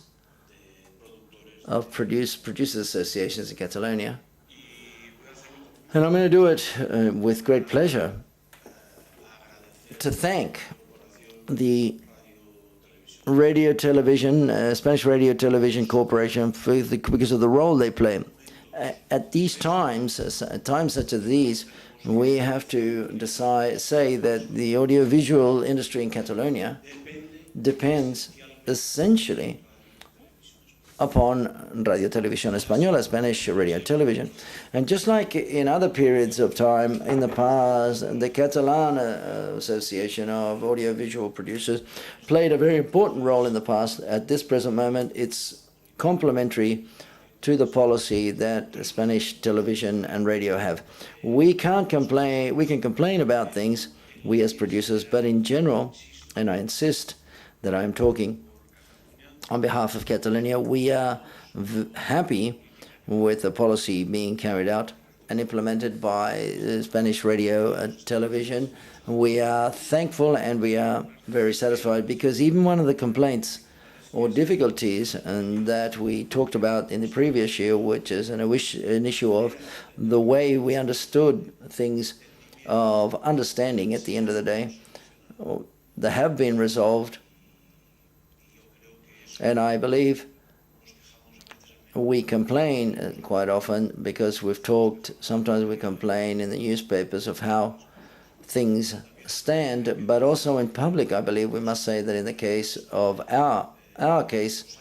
of producers associations in Catalonia. And I'm going to do it with great pleasure to thank the Spanish Radio Television Corporation because of the role they play. At these times, at times such as these, we have to say that the audiovisual industry in Catalonia depends essentially upon Radio Televisión Española, Spanish radio television. And just like in other periods of time in the past, the Catalan Association of Audiovisual Producers played a very important role in the past. At this present moment, it's complementary to the policy that Spanish television and radio have. We can't complain. We can complain about things, we as producers, but in general, and I insist that I'm talking on behalf of Catalonia, we are happy with the policy being carried out and implemented by Spanish radio and television. We are thankful and we are very satisfied, because even one of the complaints or difficulties and that we talked about in the previous year, which is an issue of the way we understood things, of understanding at the end of the day, they have been resolved. And I believe we complain quite often because sometimes we complain in the newspapers of how things stand, but also in public, I believe we must say that in the case of our case,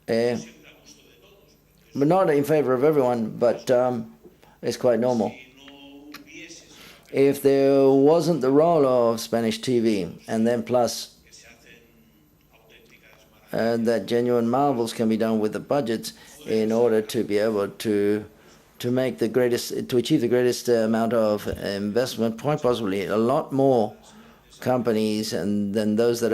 we're not in favor of everyone, but it's quite normal. If there wasn't the role of Spanish TV, and then plus that genuine marvels can be done with the budgets in order to be able to achieve the greatest amount of investment, quite possibly a lot more companies than those that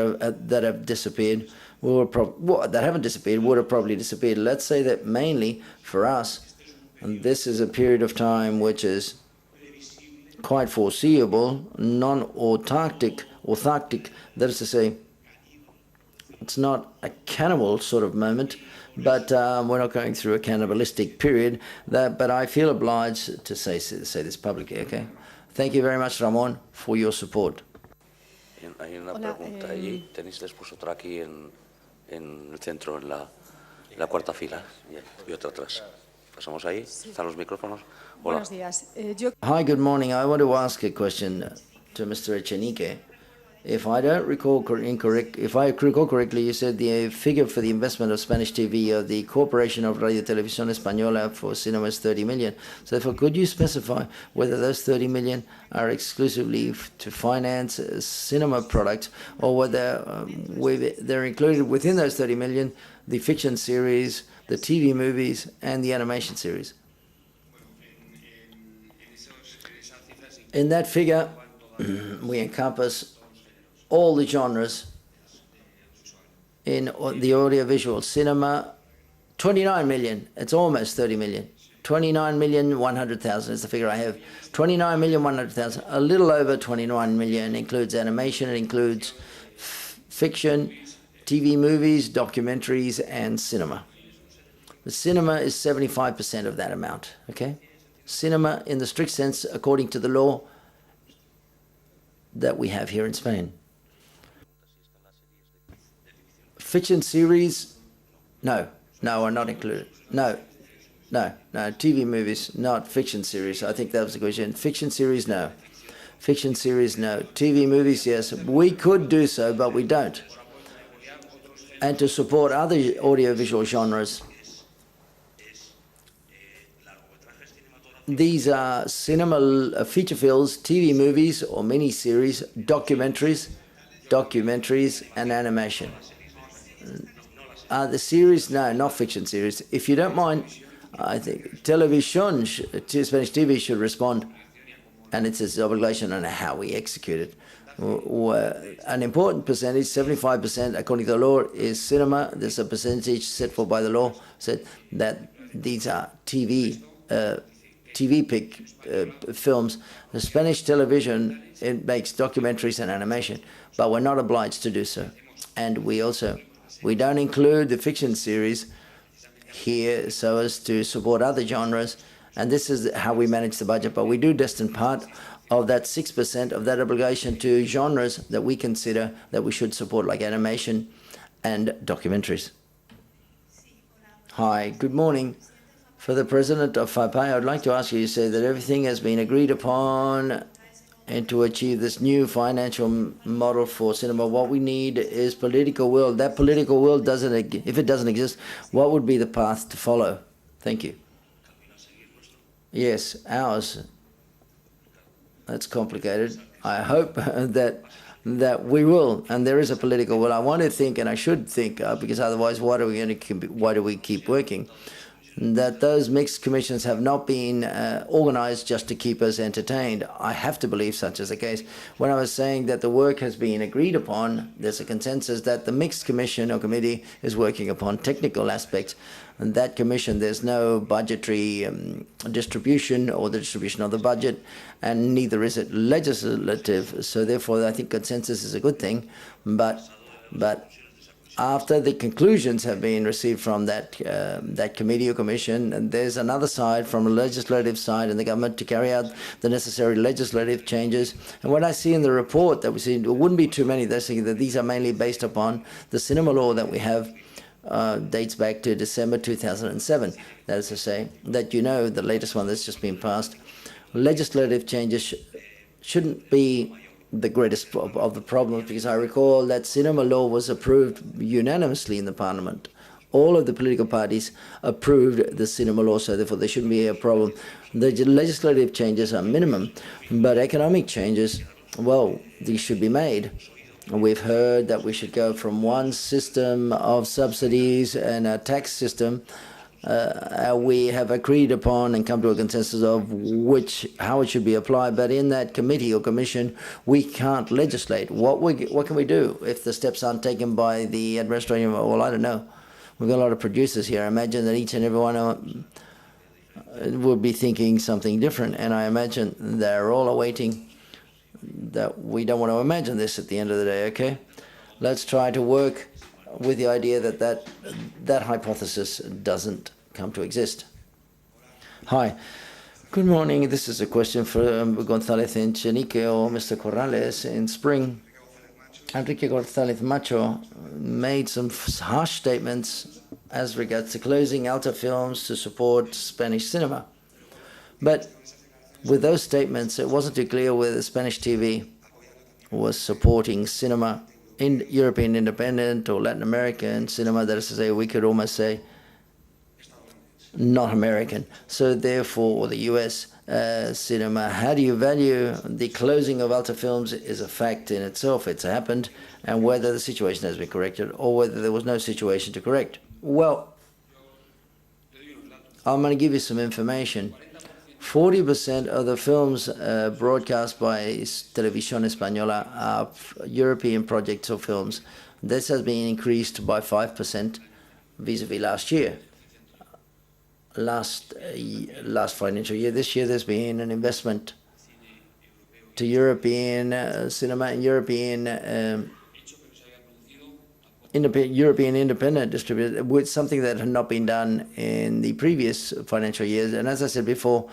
have disappeared, that haven't disappeared, would have probably disappeared. Let's say that mainly for us, and this is a period of time which is quite foreseeable, non-autarctic, that is to say, it's not a cannibal sort of moment, but we're not going through a cannibalistic period. But I feel obliged to say this publicly, okay? Thank you very much, Ramon, for your support.
Hay una pregunta allí. Tenéis después otra aquí en el centro, en la cuarta fila, y otra atrás. Pasamos ahí. ¿Están los micrófonos? Hola.
Hi, good morning. I want to ask a question to Mr. Echenique. If I don't recall if I recall correctly, you said the figure for the investment of Spanish TV of the Corporation of Radio Televisión Española for cinema is 30 million. So therefore, could you specify whether those 30 million are exclusively to finance cinema products, or whether they're included within those 30 million the fiction series, the TV movies, and the animation series? In that figure, we encompass all the genres in the audiovisual cinema. 29 million, it's almost 30 million. 29,100,000 is the figure I have. 29,100,000, a little over 29 million includes animation, it includes fiction, TV movies, documentaries, and cinema. The cinema is 75% of that amount, okay? Cinema, in the strict sense, according to the law that we have here in Spain. Fiction series, no, are not included. No, TV movies, not fiction series. I think that was the question. Fiction series, no. Fiction series, no. TV movies, yes. We could do so, but we don't. And to support other audiovisual genres, these are cinema feature films, TV movies or mini-series, documentaries, and animation. The series, no, not fiction series. If you don't mind, I think television, Spanish TV should respond, and it's its obligation on how we execute it. An important percentage, 75%, according to the law, is cinema. There's a percentage set for by the law, said that these are TV films. The Spanish television, it makes documentaries and animation, but we're not obliged to do so. And we don't include the fiction series here so as to support other genres, and this is how we manage the budget. But we do destine part of that 6% of that obligation to genres that we consider that we should support, like animation and documentaries. Hi, good morning. For the president of FAPAE, I'd like to ask you say that everything has been agreed upon and to achieve this new financial model for cinema. What we need is political will. That political will if it doesn't exist, what would be the path to follow? Thank you. Yes, ours. That's complicated. I hope that we will, and there is a political will. I want to think, and I should think, because otherwise, why do we keep working? That those mixed commissions have not been organized just to keep us entertained. I have to believe such is the case. When I was saying that the work has been agreed upon, there's a consensus that the mixed commission or committee is working upon technical aspects. And that commission, there's no budgetary distribution or the distribution of the budget, and neither is it legislative. So therefore, I think consensus is a good thing. But after the conclusions have been received from that committee or commission, and there's another side from a legislative side in the government to carry out the necessary legislative changes. And what I see in the report that we see, there wouldn't be too many. They're saying that these are mainly based upon the cinema law that we have, dates back to December 2007. That is to say, that the latest one that's just been passed. Legislative changes shouldn't be the greatest of the problems, because I recall that cinema law was approved unanimously in the parliament. All of the political parties approved the cinema law, so therefore there shouldn't be a problem. The legislative changes are minimum, but economic changes, well, these should be made. We've heard that we should go from one system of subsidies and a tax system. We have agreed upon and come to a consensus of how it should be applied. But in that committee or commission, we can't legislate. What can we do if the steps aren't taken by the administration? Well, I don't know. We've got a lot of producers here. I imagine that each and every one would be thinking something different, and I imagine they're all awaiting that. We don't want to imagine this at the end of the day, okay? Let's try to work with the idea that hypothesis doesn't come to exist. Hi, good morning. This is a question for González Echenique or Mr. Corrales. In spring, Enrique González Macho made some harsh statements as regards to closing Alta Films to support Spanish cinema. But with those statements, it wasn't too clear whether Spanish TV was supporting cinema, in European independent or Latin American cinema, that is to say, we could almost say not American. So therefore, the US cinema, how do you value the closing of Alta Films is a fact in itself. It's happened, and whether the situation has been corrected or whether there was no situation to correct. Well, I'm going to give you some information. 40% of the films broadcast by Televisión Española are European projects or films. This has been increased by 5% vis-a-vis last year. Last financial year, this year, there's been an investment to European cinema and European independent distributor, with something that had not been done in the previous financial years. And as I said before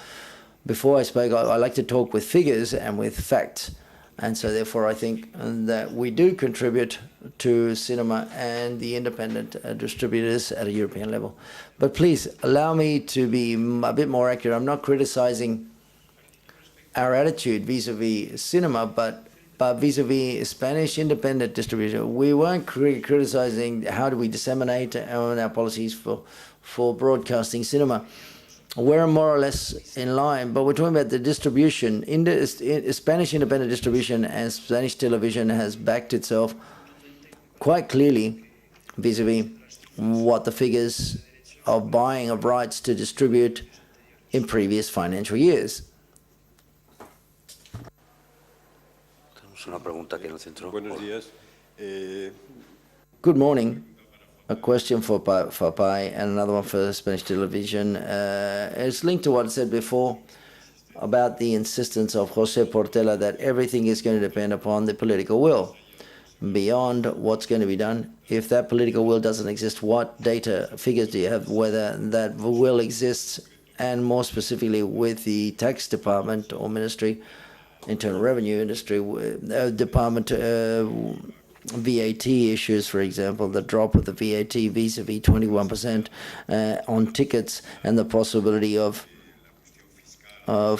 I spoke, I like to talk with figures and with facts. And so therefore I think that we do contribute to cinema and the independent distributors at a European level. But please allow me to be a bit more accurate. I'm not criticizing our attitude vis-a-vis cinema, but vis-a-vis Spanish independent distribution. We weren't criticizing how do we disseminate our policies for broadcasting cinema. We're more or less in line, but we're talking about the distribution. Spanish independent distribution and Spanish television has backed itself quite clearly vis-a-vis what the figures of buying of rights to distribute in previous financial years.
Una pregunta aquí en el centro.
Buenos días.
Good morning. A question for FAPAE and another one for Spanish television. It's linked to what I said before about the insistence of José Portela that everything is going to depend upon the political will. Beyond what's going to be done, if that political will doesn't exist, what data figures do you have whether that will exists, and more specifically with the tax department or ministry, Internal Revenue Industry Department, VAT issues, for example, the drop of the VAT vis-a-vis 21% on tickets, and the possibility of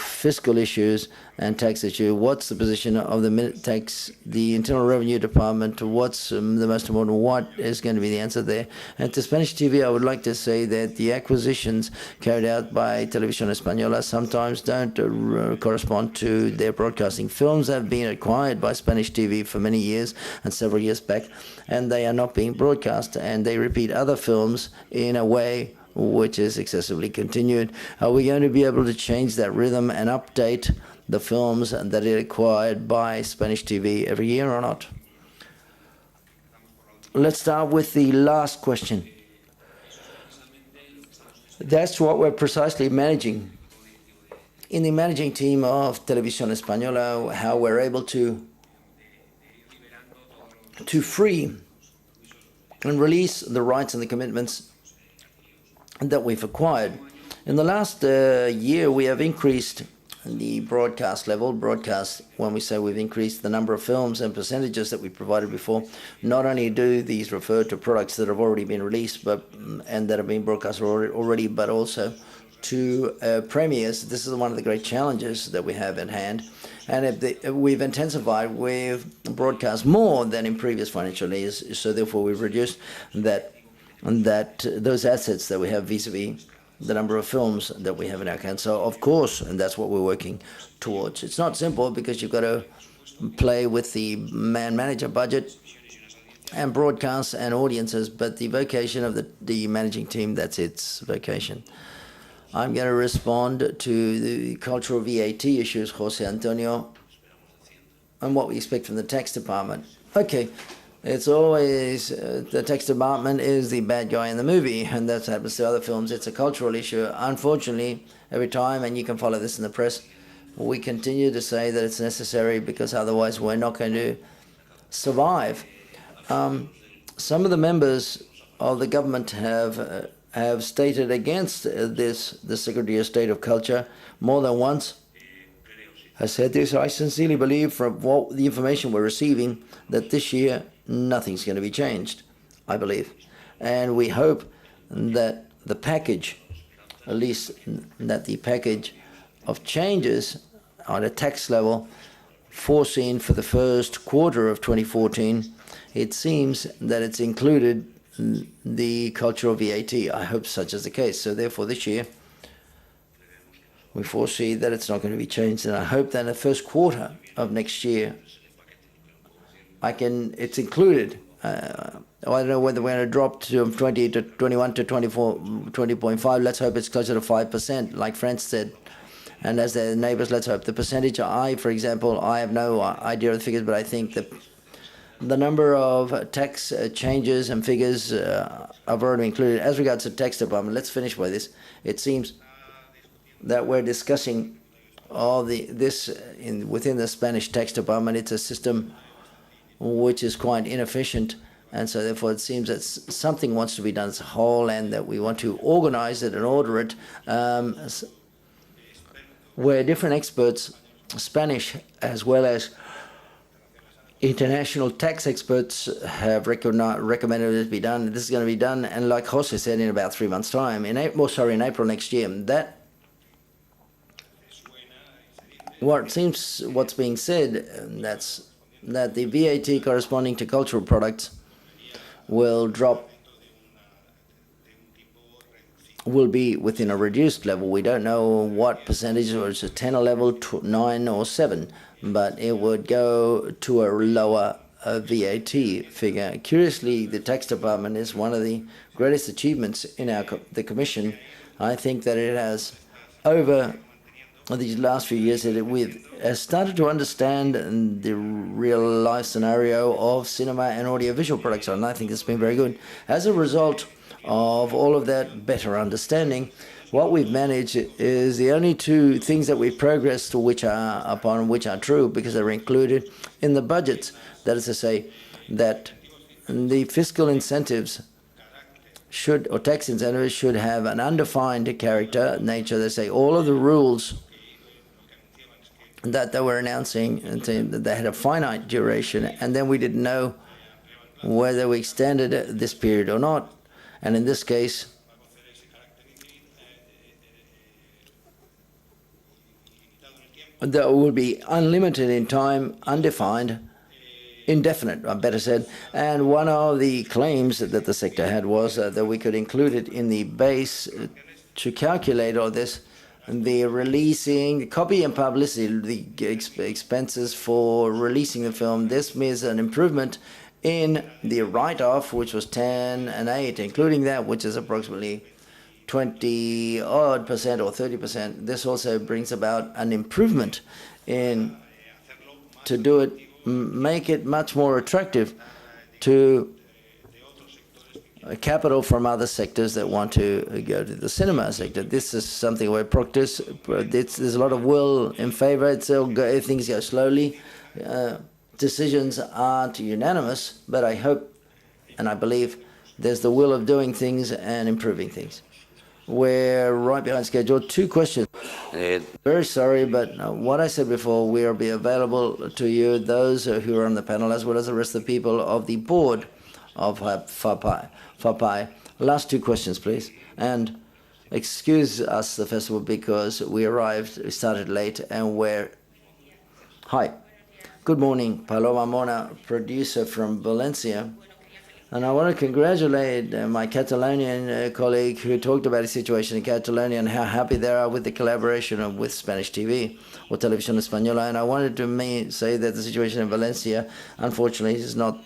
fiscal issues and tax issue. What's the position of the Internal Revenue Department? What's the most important? What is going to be the answer there? And to Spanish TV, I would like to say that the acquisitions carried out by Televisión Española sometimes don't correspond to their broadcasting. Films have been acquired by Spanish TV for many years and several years back, and they are not being broadcast, and they repeat other films in a way which is excessively continued. Are we going to be able to change that rhythm and update the films that are acquired by Spanish TV every year or not? Let's start with the last question. That's what we're precisely managing. In the managing team of Televisión Española, how we're able to free and release the rights and the commitments that we've acquired. In the last year, we have increased the broadcast level. Broadcast, when we say we've increased the number of films and percentages that we provided before, not only do these refer to products that have already been released and that have been broadcast already, but also to premieres. This is one of the great challenges that we have at hand. And we've intensified, we've broadcast more than in previous financial years, so therefore we've reduced those assets that we have vis-a-vis the number of films that we have in our hands. So of course, and that's what we're working towards. It's not simple because you've got to play with the manager budget and broadcasts and audiences, but the vocation of the managing team, that's its vocation. I'm going to respond to the cultural VAT issues, Jose Antonio, and what we expect from the tax department. Okay. It's always, the tax department is the bad guy in the movie, and that happens to other films. It's a cultural issue. Unfortunately, every time, and you can follow this in the press, we continue to say that it's necessary because otherwise we're not going to survive. Some of the members of the government have stated against the Secretary of State of Culture more than once. I said this, I sincerely believe from the information we're receiving that this year nothing's going to be changed, I believe. And we hope that the package, at least that the package of changes on a tax level foreseen for the first quarter of 2014, it seems that it's included the cultural VAT. I hope such is the case. So therefore, this year, we foresee that it's not going to be changed. And I hope that in the first quarter of next year, it's included. I don't know whether we're going to drop to 20 to 21 to 24, 20.5. Let's hope it's closer to 5%, like France said. And as their neighbors, let's hope the percentage. For example, I have no idea of the figures, but I think that the number of tax changes and figures I've already included. As regards to tax department, let's finish by this. It seems that we're discussing all this within the Spanish tax department. It's a system which is quite inefficient, and so therefore it seems that something wants to be done as a whole, and that we want to organize it and order it, where different experts, Spanish as well as international tax experts, have recommended it be done. This is going to be done, and like Jose said, in about 3 months' time, in April next year. That what's being said, that's that the VAT corresponding to cultural products will be within a reduced level. We don't know what percentage, or it's a 10 or level, 9 or 7, but it would go to a lower VAT figure. Curiously, the tax department is one of the greatest achievements in the Commission. I think that it has, over these last few years, we've started to understand the real life scenario of cinema and audiovisual products, and I think it's been very good. As a result of all of that better understanding, what we've managed is the only two things that we've progressed, which are true because they're included in the budgets. That is to say, that the fiscal incentives or tax incentives should have an undefined character, nature. They say all of the rules that they were announcing, and that they had a finite duration, and then we didn't know whether we extended this period or not. And in this case, that will be unlimited in time, undefined, indefinite, better said. And one of the claims that the sector had was that we could include it in the base to calculate all this, the releasing, copy and publicity, the expenses for releasing the film. This means an improvement in the write-off, which was 10 and 8, including that, which is approximately 20-odd% or 30%. This also brings about an improvement to do it, make it much more attractive to capital from other sectors that want to go to the cinema sector. This is something where there's a lot of will in favor. Things go slowly. Decisions aren't unanimous, but I hope and I believe there's the will of doing things and improving things. We're right behind schedule. 2 questions. Very sorry, but what I said before, we'll be available to you, those who are on the panel, as well as the rest of the people of the board of FAPAE. Last 2 questions, please. And excuse us, the festival, because we started late, and Hi. Good morning, Paloma Mona, producer from Valencia. And I want to congratulate my Catalonian colleague who talked about the situation in Catalonia and how happy they are with the collaboration with Spanish TV or Televisión Española. And I wanted to say that the situation in Valencia, unfortunately, is not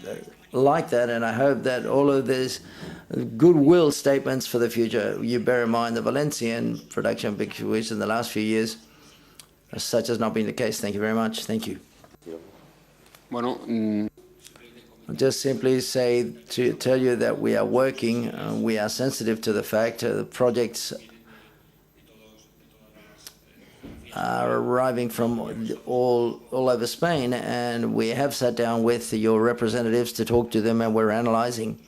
like that. And I hope that all of these goodwill statements for the future, you bear in mind the Valencian production, which in the last few years, such has not been the case. Thank you very much. Thank you. I'll just simply tell you that we are working, we are sensitive to the fact the projects are arriving from all over Spain, and we have sat down with your representatives to talk to them, and we're analyzing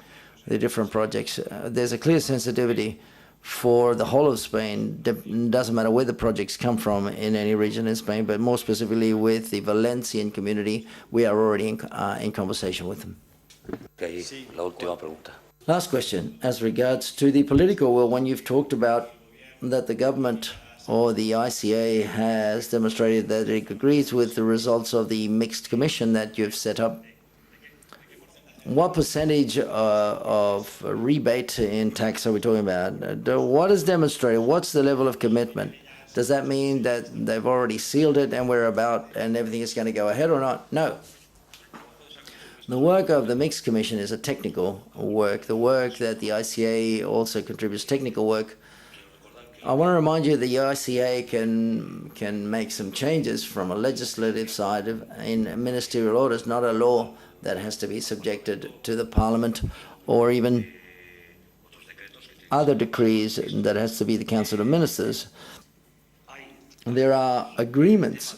the different projects. There's a clear sensitivity for the whole of Spain. It doesn't matter where the projects come from in any region in Spain, but more specifically with the Valencian community, we are already in conversation with them.
La última pregunta.
Last question, as regards to the political will, when you've talked about that the government or the ICA has demonstrated that it agrees with the results of the mixed commission that you've set up. What percentage of rebate in tax are we talking about? What is demonstrated? What's the level of commitment? Does that mean that they've already sealed it and we're about and everything is going to go ahead or not? No. The work of the Mixed Commission is a technical work. The work that the ICA also contributes technical work. I want to remind you the ICA can make some changes from a legislative side in ministerial orders, not a law that has to be subjected to the Parliament or even other decrees that has to be the Council of Ministers. There are agreements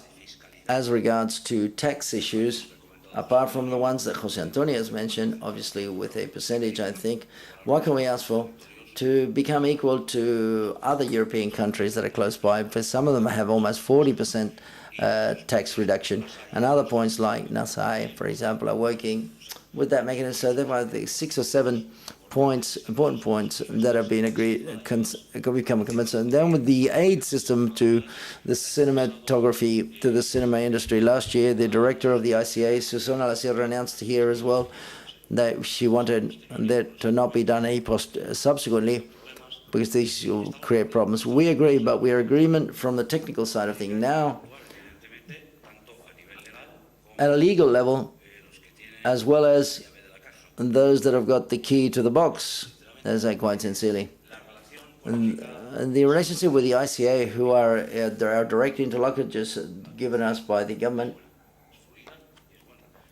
as regards to tax issues, apart from the ones that José Antonio has mentioned, obviously with a percentage, I think. What can we ask for? To become equal to other European countries that are close by, because some of them have almost 40% tax reduction, and other points like Nasai, for example, are working with that mechanism. So there are the 6 or 7 points, important points that have been agreed, become convinced. And then with the aid system to the cinematography, to the cinema industry, last year the director of the ICA, Susana La Sierra, announced here as well that she wanted that to not be done subsequently, because these will create problems. We agree, but we are agreement from the technical side of things. Now, at a legal level, as well as those that have got the key to the box, as I quite sincerely. And the relationship with the ICA, who are our direct interlocutors given us by the government,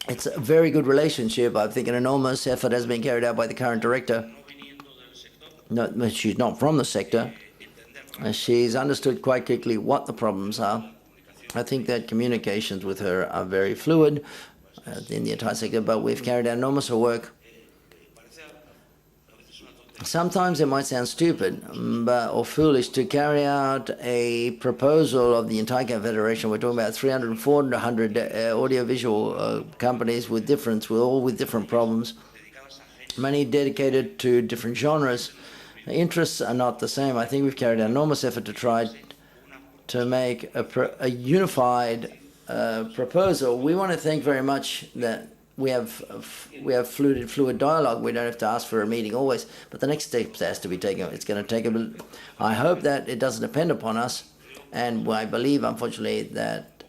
it's a very good relationship. I think an enormous effort has been carried out by the current director. No, she's not from the sector. She's understood quite quickly what the problems are. I think that communications with her are very fluid in the entire sector, but we've carried out enormous work. Sometimes it might sound stupid or foolish to carry out a proposal of the entire Confederation. We're talking about 300, 400 audiovisual companies with all with different problems, many dedicated to different genres. Interests are not the same. I think we've carried out enormous effort to try to make a unified proposal. We want to thank very much that we have fluid dialogue. We don't have to ask for a meeting always, but the next step has to be taken. It's going to take a bit. I hope that it doesn't depend upon us, and I believe, unfortunately, that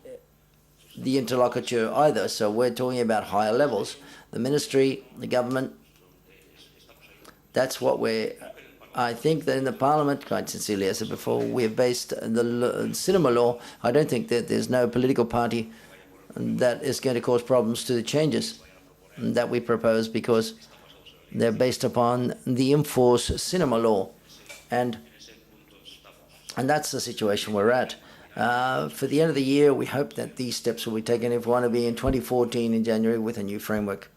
the interlocutor either. So we're talking about higher levels. The ministry, the government, that's what I think that in the Parliament, quite sincerely, as I said before, we have based the cinema law. I don't think that there's no political party that is going to cause problems to the changes that we propose, because they're based upon the enforced cinema law. And that's the situation we're at. For the end of the year, we hope that these steps will be taken if we want to be in 2014 in January with a new framework.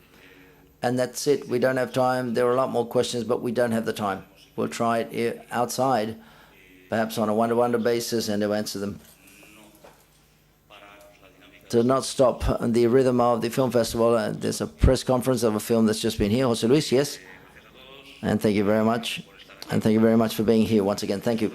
And that's it. We don't have time. There are a lot more questions, but we don't have the time. We'll try it outside, perhaps on a one-to-one basis, and to answer them. To not stop the rhythm of the film festival. There's a press conference of a film that's just been here. José Luis, yes? And thank you very much. And thank you very much for being here once again. Thank you.